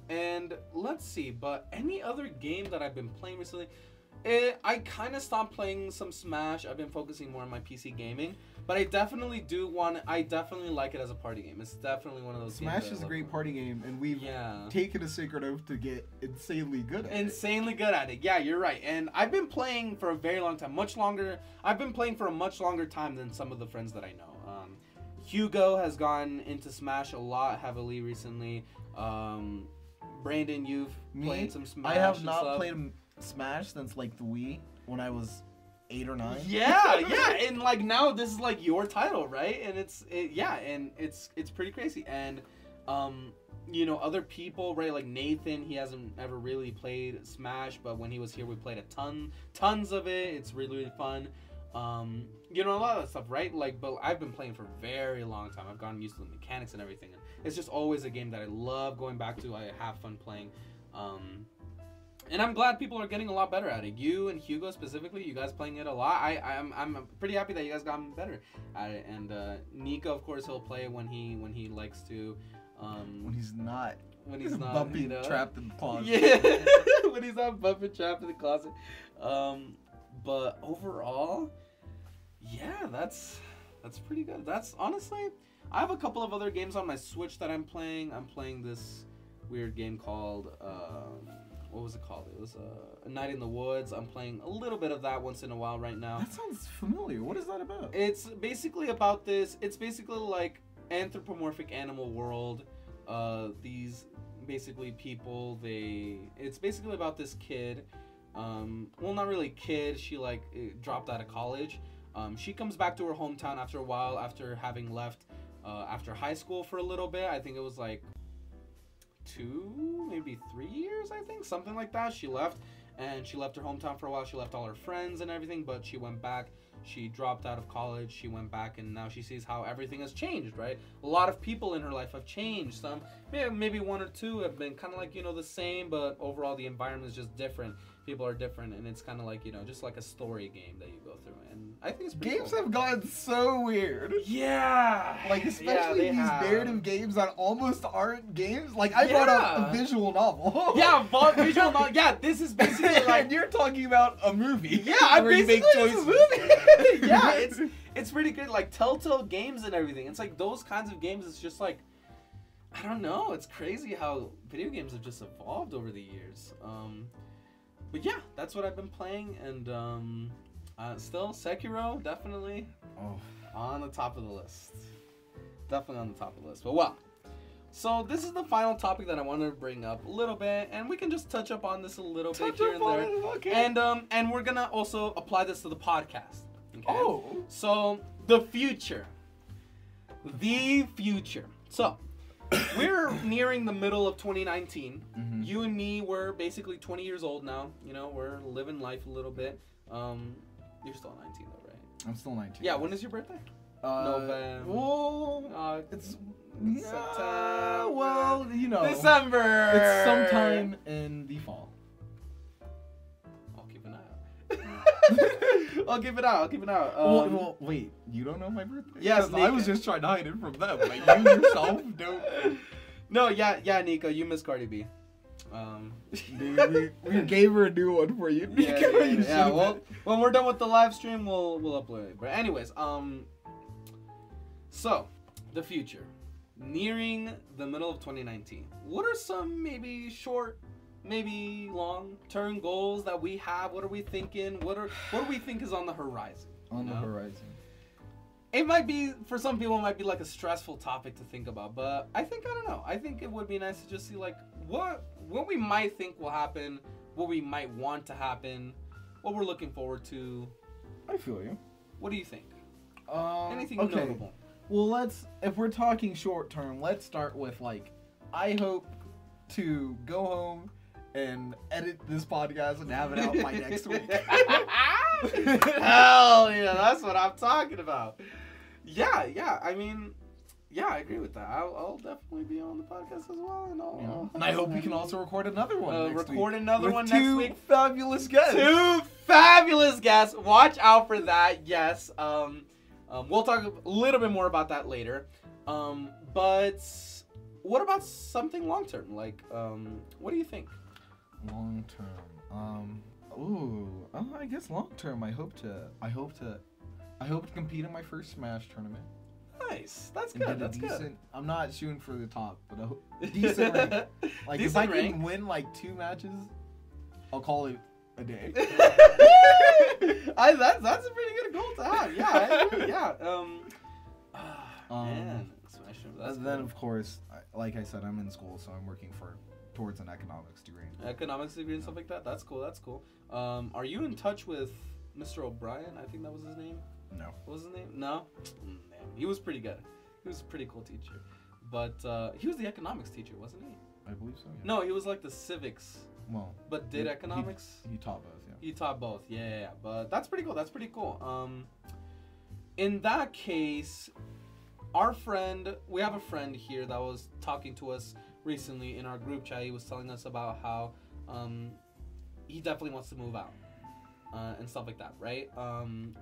[SPEAKER 1] And let's see, but any other game that I've been playing recently, I kind of stopped playing some Smash. I've been focusing more on my PC gaming, but I definitely like it as a party game. It's definitely one of those
[SPEAKER 2] Smash is a great party game, and we've taken a sacred oath to get insanely good at it.
[SPEAKER 1] Yeah, you're right. And I've been playing for a very long time, I've been playing for a much longer time than some of the friends that I know. Hugo has gone into Smash a lot heavily recently. Brandon, you've played some Smash.
[SPEAKER 2] I have not played Smash since like the Wii when I was 8 or 9.
[SPEAKER 1] Yeah, and like now this is like your title, right? And it's pretty crazy. And other people, right? Like Nathan, he hasn't ever really played Smash, but when he was here, we played tons of it. It's really, really fun. A lot of that stuff, right? Like, but I've been playing for a very long time. I've gotten used to the mechanics and everything, and it's just always a game that I love going back to. I have fun playing. And I'm glad people are getting a lot better at it. You and Hugo specifically, you guys playing it a lot. I'm pretty happy that you guys gotten better at it. And Nico, of course, he'll play when he likes to.
[SPEAKER 2] When he's not.
[SPEAKER 1] When he's not
[SPEAKER 2] bumping,
[SPEAKER 1] you know?
[SPEAKER 2] trapped in the closet.
[SPEAKER 1] Yeah, when he's not bumping trapped in the closet. But overall, yeah, that's pretty good. That's honestly, I have a couple of other games on my Switch that I'm playing. I'm playing this weird game called what was it called? It was A Night in the Woods. I'm playing a little bit of that once in a while right now.
[SPEAKER 2] That sounds familiar. What is that about?
[SPEAKER 1] It's basically about this. It's basically like anthropomorphic animal world. These basically people. It's basically about this kid. Well, not really kid. She like dropped out of college. She comes back to her hometown after a while, after having left after high school for a little bit. I think it was like 2, maybe 3 years, I think, something like that. She left, and she left her hometown for a while. She left all her friends and everything, but she went back. She dropped out of college. She went back, and now she sees how everything has changed, right? A lot of people in her life have changed. Some, maybe 1 or 2 have been kind of like, the same, but overall the environment is just different. People are different, and it's kind of like, just like a story game that you go through. And I think it's pretty
[SPEAKER 2] Games
[SPEAKER 1] cool.
[SPEAKER 2] have gotten so weird.
[SPEAKER 1] Yeah.
[SPEAKER 2] Like, especially these narrative games that almost aren't games. Like, I brought up a visual novel.
[SPEAKER 1] Yeah, visual novel. Yeah, this is basically like...
[SPEAKER 2] And you're talking about a movie.
[SPEAKER 1] Yeah, I basically
[SPEAKER 2] it's
[SPEAKER 1] a movie. Yeah, it's pretty good. Like, Telltale Games and everything. It's like those kinds of games. It's just like, I don't know. It's crazy how video games have just evolved over the years. But yeah, that's what I've been playing. And still, Sekiro, definitely on the top of the list. Definitely on the top of the list. But well, so this is the final topic that I wanted to bring up a little bit, and we can just touch up on this a little bit here and there.
[SPEAKER 2] Okay.
[SPEAKER 1] And we're gonna also apply this to the podcast. Okay?
[SPEAKER 2] Oh.
[SPEAKER 1] So the future. So we're nearing the middle of 2019.
[SPEAKER 2] Mm-hmm.
[SPEAKER 1] You and me, we're basically 20 years old now. We're living life a little bit. You're still 19 though, right?
[SPEAKER 2] I'm still 19.
[SPEAKER 1] Yeah, when is your birthday? November.
[SPEAKER 2] Well, it's
[SPEAKER 1] September.
[SPEAKER 2] well,
[SPEAKER 1] December.
[SPEAKER 2] It's sometime in the fall.
[SPEAKER 1] I'll keep an eye out. I'll keep it out.
[SPEAKER 2] Well, wait, you don't know my birthday?
[SPEAKER 1] Yes,
[SPEAKER 2] I was just trying to hide it from them. Like, you yourself don't.
[SPEAKER 1] No, yeah, Nico, you miss Cardi B.
[SPEAKER 2] Dude, we gave her a new one for you.
[SPEAKER 1] Yeah. Well, when we're done with the live stream, we'll upload it. But anyways, so the future, nearing the middle of 2019. What are some maybe short, maybe long-term goals that we have? What are we thinking? What do we think is on the horizon?
[SPEAKER 2] On the horizon.
[SPEAKER 1] It might be, for some people, it might be like a stressful topic to think about, but I don't know. I think it would be nice to just see like what we might think will happen, what we might want to happen, what we're looking forward to.
[SPEAKER 2] I feel you.
[SPEAKER 1] What do you think? Anything
[SPEAKER 2] okay.
[SPEAKER 1] notable?
[SPEAKER 2] Well, if we're talking short term, let's start with like, I hope to go home and edit this podcast and have it out by next week.
[SPEAKER 1] Hell yeah, that's what I'm talking about. Yeah. I mean, yeah, I agree with that. I'll definitely be on the podcast as well,
[SPEAKER 2] and I hope we can also record another one. Next week
[SPEAKER 1] next week.
[SPEAKER 2] 2 fabulous guests.
[SPEAKER 1] 2 fabulous guests. Watch out for that. Yes. We'll talk a little bit more about that later. But what about something long term? Like, what do you think?
[SPEAKER 2] Long term. I guess long term. I hope to compete in my first Smash tournament.
[SPEAKER 1] Nice. That's good. That's good.
[SPEAKER 2] I'm not shooting for the top, but a decent rank. Like, if I can win like 2 matches, I'll call it a day.
[SPEAKER 1] That's a pretty good goal to have. Yeah. I agree. Yeah. Man. Smash.
[SPEAKER 2] Then of course, like I said, I'm in school, so I'm working towards an economics degree.
[SPEAKER 1] Economics degree and stuff like that. That's cool. Are you in touch with Mr. O'Brien? I think that was his name.
[SPEAKER 2] No.
[SPEAKER 1] What was his name? No? Damn. He was pretty good. He was a pretty cool teacher. But he was the economics teacher, wasn't he?
[SPEAKER 2] I believe so, yeah.
[SPEAKER 1] No, he was like the civics.
[SPEAKER 2] Well.
[SPEAKER 1] But did economics?
[SPEAKER 2] He taught both, yeah.
[SPEAKER 1] He taught both, yeah. But that's pretty cool. In that case, we have a friend here that was talking to us recently in our group chat. He was telling us about how he definitely wants to move out. And stuff like that, right?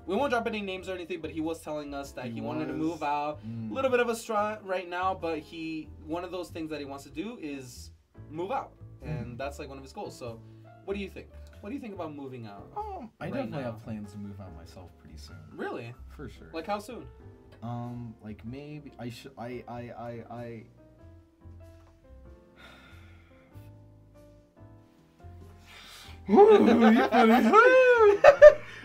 [SPEAKER 1] We won't drop any names or anything, but he was telling us that he wanted to move out. A little bit of a strut right now, but one of those things that he wants to do is move out, and that's like one of his goals. So, what do you think? What do you think about moving out?
[SPEAKER 2] I definitely have plans to move out myself pretty soon.
[SPEAKER 1] Really?
[SPEAKER 2] For sure.
[SPEAKER 1] Like how soon?
[SPEAKER 2] Like maybe I should.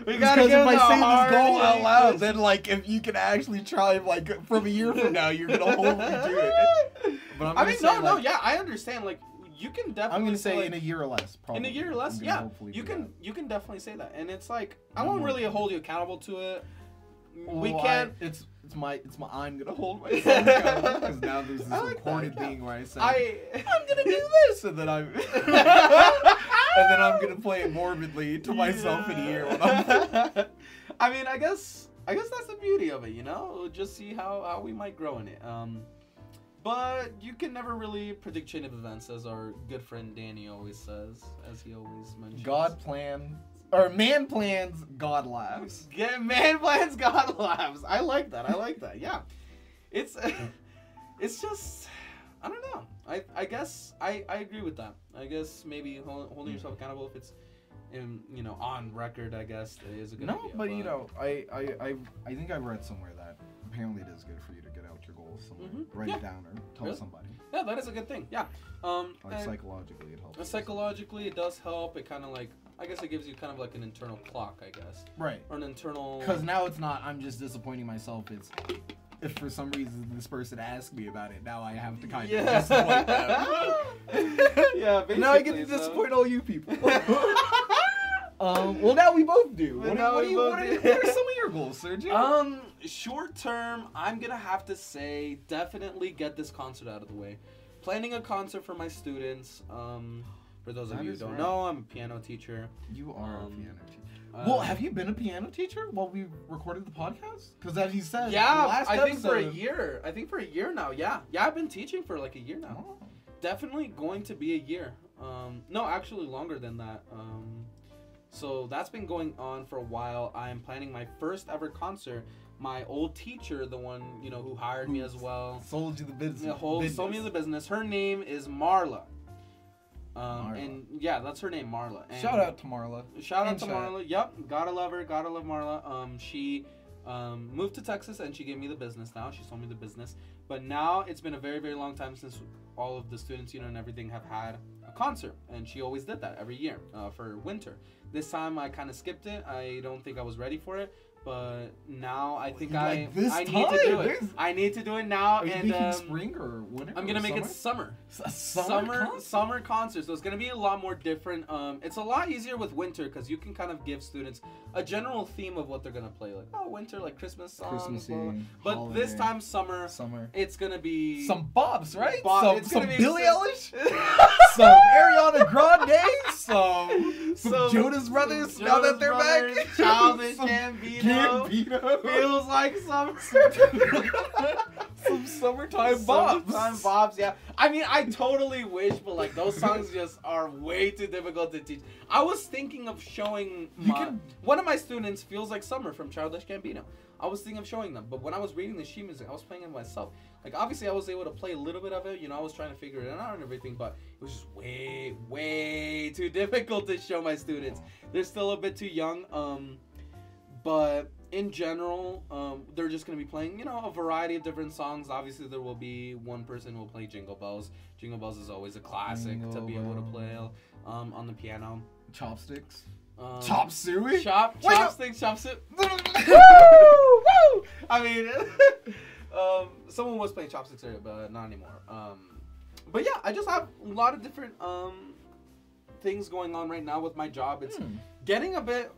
[SPEAKER 1] We gotta
[SPEAKER 2] because
[SPEAKER 1] get
[SPEAKER 2] if I say
[SPEAKER 1] hard
[SPEAKER 2] this goal out loud,
[SPEAKER 1] English.
[SPEAKER 2] then like if you can actually try like from a year from now, you're gonna hopefully do it. But
[SPEAKER 1] I mean, no, yeah, I understand. Like, you can definitely.
[SPEAKER 2] I'm gonna say
[SPEAKER 1] like,
[SPEAKER 2] in a year or less. Probably.
[SPEAKER 1] In a year or less, yeah. You can definly say that, and it's like I won't really hold you accountable to it. We can't.
[SPEAKER 2] It's my. I'm gonna hold myself accountable because now there's this recorded thing where I say I'm gonna do this, and then I'm. And then I'm gonna play it morbidly to myself in a year. When
[SPEAKER 1] I mean, I guess that's the beauty of it, you know. We'll just see how we might grow in it. But you can never really predict chain of events, as our good friend Danny always says, as he always mentions.
[SPEAKER 2] Man plans, God laughs.
[SPEAKER 1] Man plans, God laughs. I like that. Yeah, it's just. I don't know. I guess I agree with that. I guess maybe holding yourself accountable if it's on record, I guess is a good idea.
[SPEAKER 2] No, but I think I read somewhere that apparently it is good for you to get out your goals somewhere. Write it down or tell somebody.
[SPEAKER 1] Yeah, that is a good thing. Yeah.
[SPEAKER 2] Like psychologically it helps.
[SPEAKER 1] Psychologically it does help. It kind of like, I guess it gives you kind of like an internal clock, I guess. Right. Or an internal.
[SPEAKER 2] Because now it's not I'm just disappointing myself. It's if for some reason this person asked me about it, now I have to kind of disappoint them.
[SPEAKER 1] Yeah, basically.
[SPEAKER 2] Now I get to disappoint all you people. Well, now we both do. What are some of your goals, Sergio?
[SPEAKER 1] Short term, I'm gonna have to say definitely get this concert out of the way. Planning a concert for my students. For those of you who don't know, I'm a piano teacher.
[SPEAKER 2] You are a piano teacher. Well, have you been a piano teacher while we recorded the podcast? Because as you said,
[SPEAKER 1] I think for a year. I think for a year now. Yeah, I've been teaching for like a year now.
[SPEAKER 2] Oh.
[SPEAKER 1] Definitely going to be a year. No, actually longer than that. So that's been going on for a while. I'm planning my first ever concert. My old teacher, the one who hired me as well,
[SPEAKER 2] sold you the business.
[SPEAKER 1] Sold me the business. Her name is Marla. And yeah, that's her name, Marla. And
[SPEAKER 2] shout out to Marla.
[SPEAKER 1] Marla. Yep, gotta love her. Gotta love Marla. She moved to Texas and she gave me the business now. She sold me the business. But now it's been a very, very long time since all of the students, and everything have had a concert. And she always did that every year for winter. This time I kind of skipped it. I don't think I was ready for it. But now I think I need to do it. I need to do it now.
[SPEAKER 2] Are you making spring or winter?
[SPEAKER 1] I'm gonna make it summer. Summer concert. So it's gonna be a lot more different. It's a lot easier with winter because you can kind of give students a general theme of what they're gonna play. Like winter, like Christmas songs.
[SPEAKER 2] Christmassy,
[SPEAKER 1] but
[SPEAKER 2] holiday,
[SPEAKER 1] this time summer. It's gonna be
[SPEAKER 2] some Bobs, right? Some
[SPEAKER 1] be
[SPEAKER 2] Billie Eilish, some Ariana Grande, some Jonas Brothers. Now that they're back,
[SPEAKER 1] Childish Gambino. Feels like summer.
[SPEAKER 2] Some summertime bobs.
[SPEAKER 1] Summertime bobs, yeah. I mean, I totally wish, but like those songs just are way too difficult to teach. I was thinking of showing one of my students Feels Like Summer from Childish Gambino. I was thinking of showing them, but when I was reading the sheet music, I was playing it myself. Like, obviously, I was able to play a little bit of it. I was trying to figure it out and everything, but it was just way, way too difficult to show my students. They're still a bit too young. But in general, they're just going to be playing, a variety of different songs. Obviously, there will be one person who will play Jingle Bells. Jingle Bells is always a classic to be able to play on the piano.
[SPEAKER 2] Chopsticks. Chop suey?
[SPEAKER 1] Chopsticks, chop suey. I mean, someone was playing chopsticks earlier, but not anymore. But yeah, I just have a lot of different things going on right now with my job. It's getting a bit...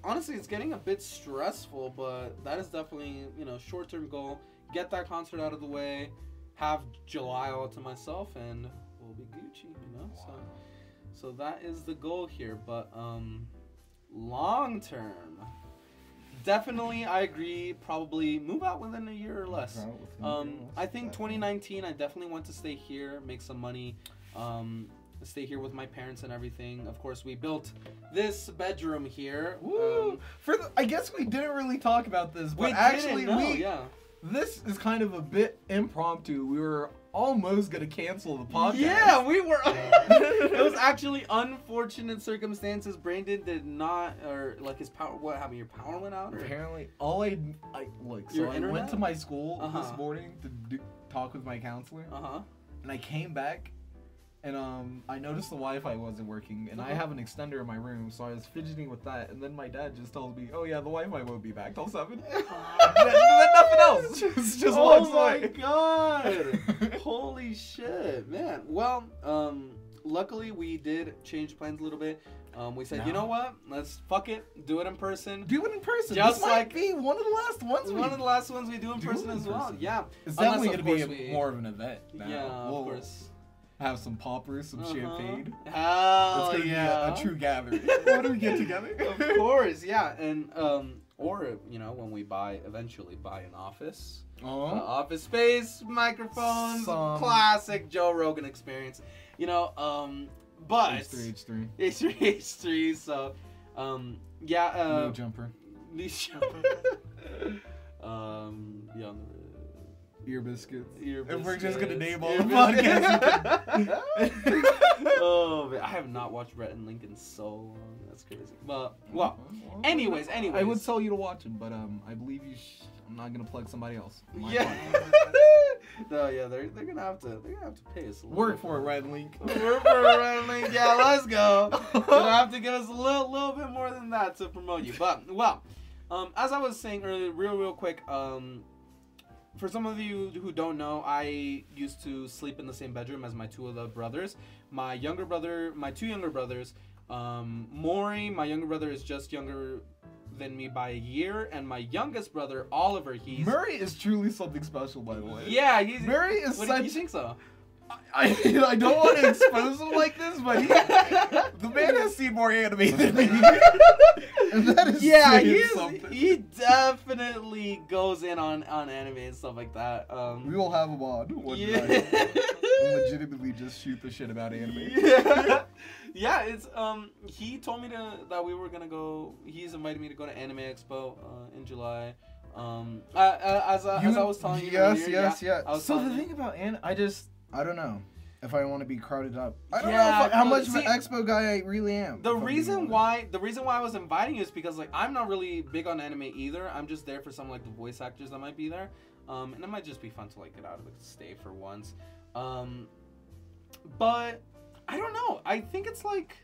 [SPEAKER 1] Honestly, it's getting a bit stressful, but that is definitely, short-term goal. Get that concert out of the way, have July all to myself, and we'll be Gucci, Wow. So that is the goal here, but long-term, definitely, I agree, probably move out within a year or less. I think 2019, I definitely want to stay here, make some money. stay here with my parents and everything. Of course, we built this bedroom here.
[SPEAKER 2] Woo! I guess we didn't really talk about this, but this is kind of a bit impromptu. We were almost gonna cancel the podcast.
[SPEAKER 1] Yeah, we were. It was actually unfortunate circumstances. Brandon did not, or like his power. What happened? Your power went out? Or?
[SPEAKER 2] Apparently, I went to my school this morning to talk with my counselor. And I came back, and I noticed the Wi-Fi wasn't working, and I have an extender in my room, so I was fidgeting with that, and then my dad just told me, "Oh yeah, the Wi-Fi won't be back till 7." then nothing else. Just
[SPEAKER 1] oh my god! Holy shit, man. Well, luckily we did change plans a little bit. We said, you know what? Let's fuck it. Do it in person.
[SPEAKER 2] Do it in person.
[SPEAKER 1] Just
[SPEAKER 2] this
[SPEAKER 1] like
[SPEAKER 2] might be one of the last ones.
[SPEAKER 1] One of the last ones we do in person as well. Yeah.
[SPEAKER 2] It's definitely going to be more of an event now.
[SPEAKER 1] Yeah, of course.
[SPEAKER 2] Have some poppers, some champagne.
[SPEAKER 1] Hell
[SPEAKER 2] it's going to be a true gathering. Why do we get together?
[SPEAKER 1] Of course, yeah. And, or, you know, when we eventually buy an office. Office space, microphones, classic Joe Rogan experience. You know, but H3, so yeah,
[SPEAKER 2] no jumper.
[SPEAKER 1] Yeah,
[SPEAKER 2] ear biscuits.
[SPEAKER 1] If
[SPEAKER 2] we're just gonna name all the podcasts.
[SPEAKER 1] Oh man, I have not watched Rhett and Link in so long. That's crazy. But well, anyways,
[SPEAKER 2] I would tell you to watch them, but I believe you. I'm not gonna plug somebody else.
[SPEAKER 1] Yeah. No, yeah, they're gonna have to pay us.
[SPEAKER 2] Work for it, Rhett and Link.
[SPEAKER 1] Work for it, Rhett and Link. Yeah, let's go. Gonna have to give us a little bit more than that to promote you. But well, as I was saying earlier, real quick, for some of you who don't know, I used to sleep in the same bedroom as my two other brothers. My two younger brothers, Maury, my younger brother, is just younger than me by a year, and my youngest brother, Oliver,
[SPEAKER 2] Murray is truly something special, by the way.
[SPEAKER 1] Yeah,
[SPEAKER 2] Murray is
[SPEAKER 1] what do you think so?
[SPEAKER 2] I don't want to expose him like this, but the man has seen more anime than me. And that is
[SPEAKER 1] he definitely goes in on anime and stuff like that.
[SPEAKER 2] We will have him on one night and legitimately just shoot the shit about anime.
[SPEAKER 1] Yeah, it's he told me that we were gonna go. He's invited me to go to Anime Expo in July. As I was telling you earlier,
[SPEAKER 2] yes. So the thing about I don't know if I want to be crowded up. I don't know how much of an expo guy I really am.
[SPEAKER 1] The reason why I was inviting you is because like I'm not really big on anime either. I'm just there for some like the voice actors that might be there, and it might just be fun to like get out of the stay for once. But I don't know. I think it's like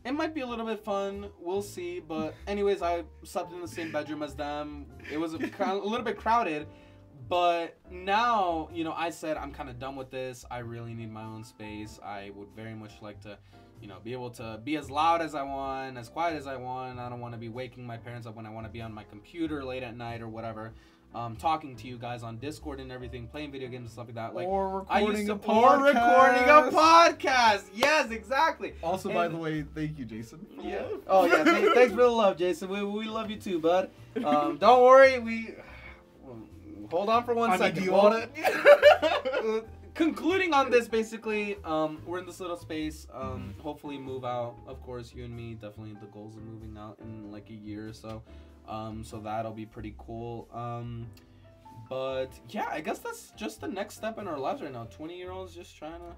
[SPEAKER 1] it might be a little bit fun. We'll see. But anyways, I slept in the same bedroom as them. It was a little bit crowded. But now, you know, I said I'm kind of done with this. I really need my own space. I would very much like to, you know, be able to be as loud as I want, as quiet as I want. I don't want to be waking my parents up when I want to be on my computer late at night or whatever. Talking to you guys on Discord and everything, playing video games and stuff like that. Like,
[SPEAKER 2] or recording a podcast.
[SPEAKER 1] Yes, exactly.
[SPEAKER 2] Also, by the way, thank you, Jason.
[SPEAKER 1] Yeah. Oh yeah. Thanks for the love, Jason. We love you too, bud. Don't worry. Hold on for one second.
[SPEAKER 2] Do you want it?
[SPEAKER 1] Concluding on this, basically, we're in this little space. Hopefully move out. Of course, you and me, definitely the goals of moving out in like a year or so. So that'll be pretty cool. But yeah, I guess that's just the next step in our lives right now. 20-year-olds just trying to,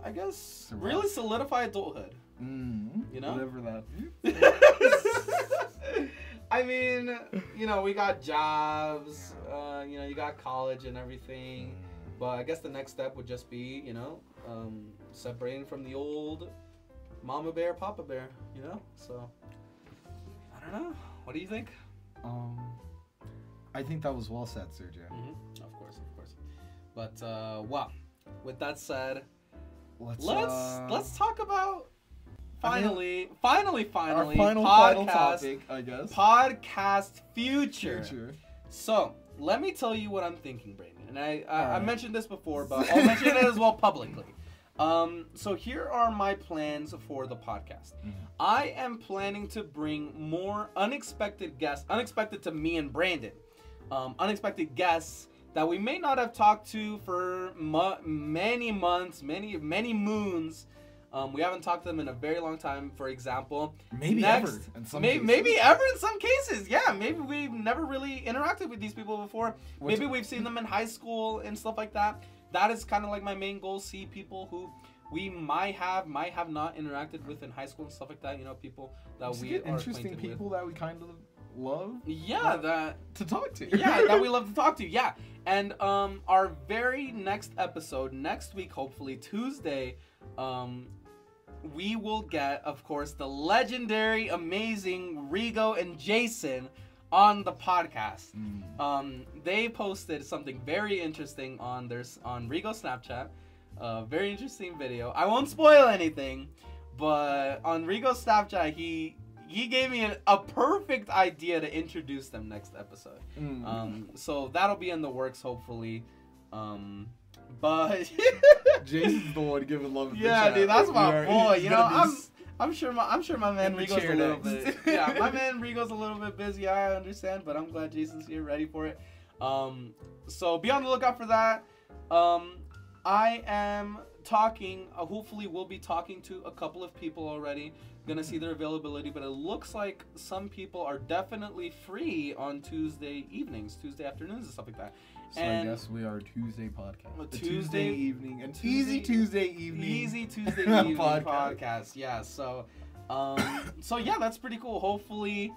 [SPEAKER 1] I guess, really solidify adulthood. You know?
[SPEAKER 2] Whatever that.
[SPEAKER 1] I mean, you know, we got jobs, you know, you got college and everything, but I guess the next step would just be, you know, separating from the old mama bear, papa bear, you know, so, I don't know, what do you think?
[SPEAKER 2] I think that was well said, Sergio.
[SPEAKER 1] Of course, but, well, with that said, let's talk about Finally,
[SPEAKER 2] our final topic, I guess.
[SPEAKER 1] Podcast future. So, let me tell you what I'm thinking, Brandon. And I mentioned this before, but I'll mention it as well publicly. So here are my plans for the podcast. I am planning to bring more unexpected guests, unexpected to me and Brandon, unexpected guests that we may not have talked to for many months, many moons. We haven't talked to them in a very long time. For example,
[SPEAKER 2] maybe ever in some cases.
[SPEAKER 1] Maybe ever in some cases. Yeah, maybe we've never really interacted with these people before. Maybe we've seen them in high school and stuff like that. That is kind of like my main goal: see people who we might have not interacted with in high school and stuff like that. You know, people that we are
[SPEAKER 2] interesting people that we kind of love.
[SPEAKER 1] Yeah,
[SPEAKER 2] to talk to.
[SPEAKER 1] Yeah, that we love to talk to. Yeah, and our very next episode next week, hopefully Tuesday, we will get, of course, the legendary, amazing Rigo and Jason on the podcast. They posted something very interesting on Rigo Snapchat. Very interesting video. I won't spoil anything, but on Rigo's Snapchat, he gave me a perfect idea to introduce them next episode. So that'll be in the works, hopefully. But
[SPEAKER 2] Jason's the one giving love.
[SPEAKER 1] Yeah, dude, that's my boy. You know, I'm sure my man Rigo's a little bit. Yeah, my man Rigo's a little bit busy. I understand, but I'm glad Jason's here, ready for it. So be on the lookout for that. I am talking. Hopefully, we'll be talking to a couple of people already. Gonna see their availability, but it looks like some people are definitely free on Tuesday evenings, Tuesday afternoons, and stuff like that.
[SPEAKER 2] So
[SPEAKER 1] and
[SPEAKER 2] I guess we are Tuesday podcast.
[SPEAKER 1] Tuesday
[SPEAKER 2] evening, an easy Tuesday evening,
[SPEAKER 1] easy Tuesday evening podcast. Yeah. So yeah, that's pretty cool. Hopefully,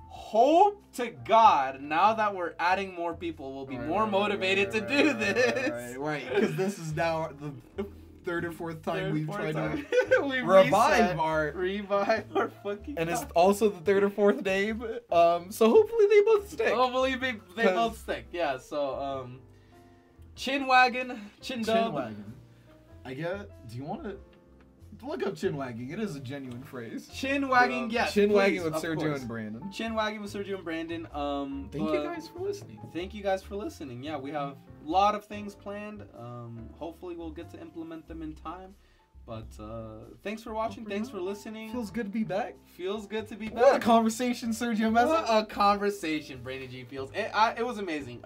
[SPEAKER 1] hope to God, now that we're adding more people, we'll be more motivated to do this.
[SPEAKER 2] Right. Because this is now the third or fourth time we've tried to
[SPEAKER 1] revive
[SPEAKER 2] our
[SPEAKER 1] fucking.
[SPEAKER 2] And it's also the third or fourth name. So hopefully they both stick.
[SPEAKER 1] Hopefully they both stick. Yeah. So Chin Waggin.
[SPEAKER 2] I get. Do you want to look up chin wagging? It is a genuine phrase.
[SPEAKER 1] Chin wagging, yes.
[SPEAKER 2] Chin wagging with Sergio and Brandon.
[SPEAKER 1] Chin wagging with Sergio and Brandon.
[SPEAKER 2] Thank you guys for listening.
[SPEAKER 1] Thank you guys for listening. Yeah, we have a lot of things planned. Hopefully we'll get to implement them in time. But thanks for watching. Thanks for listening.
[SPEAKER 2] Feels good to be back.
[SPEAKER 1] Feels good to be back.
[SPEAKER 2] What a conversation, Sergio.
[SPEAKER 1] What a conversation, Brandon G. Feels. It was amazing.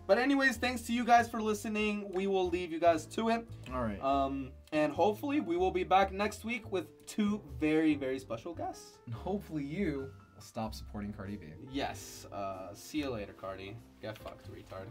[SPEAKER 1] But anyways, thanks to you guys for listening. We will leave you guys to it.
[SPEAKER 2] All right.
[SPEAKER 1] And hopefully we will be back next week with two very, very special guests.
[SPEAKER 2] And hopefully you will stop supporting Cardi B.
[SPEAKER 1] Yes. See you later, Cardi. Get fucked, retard.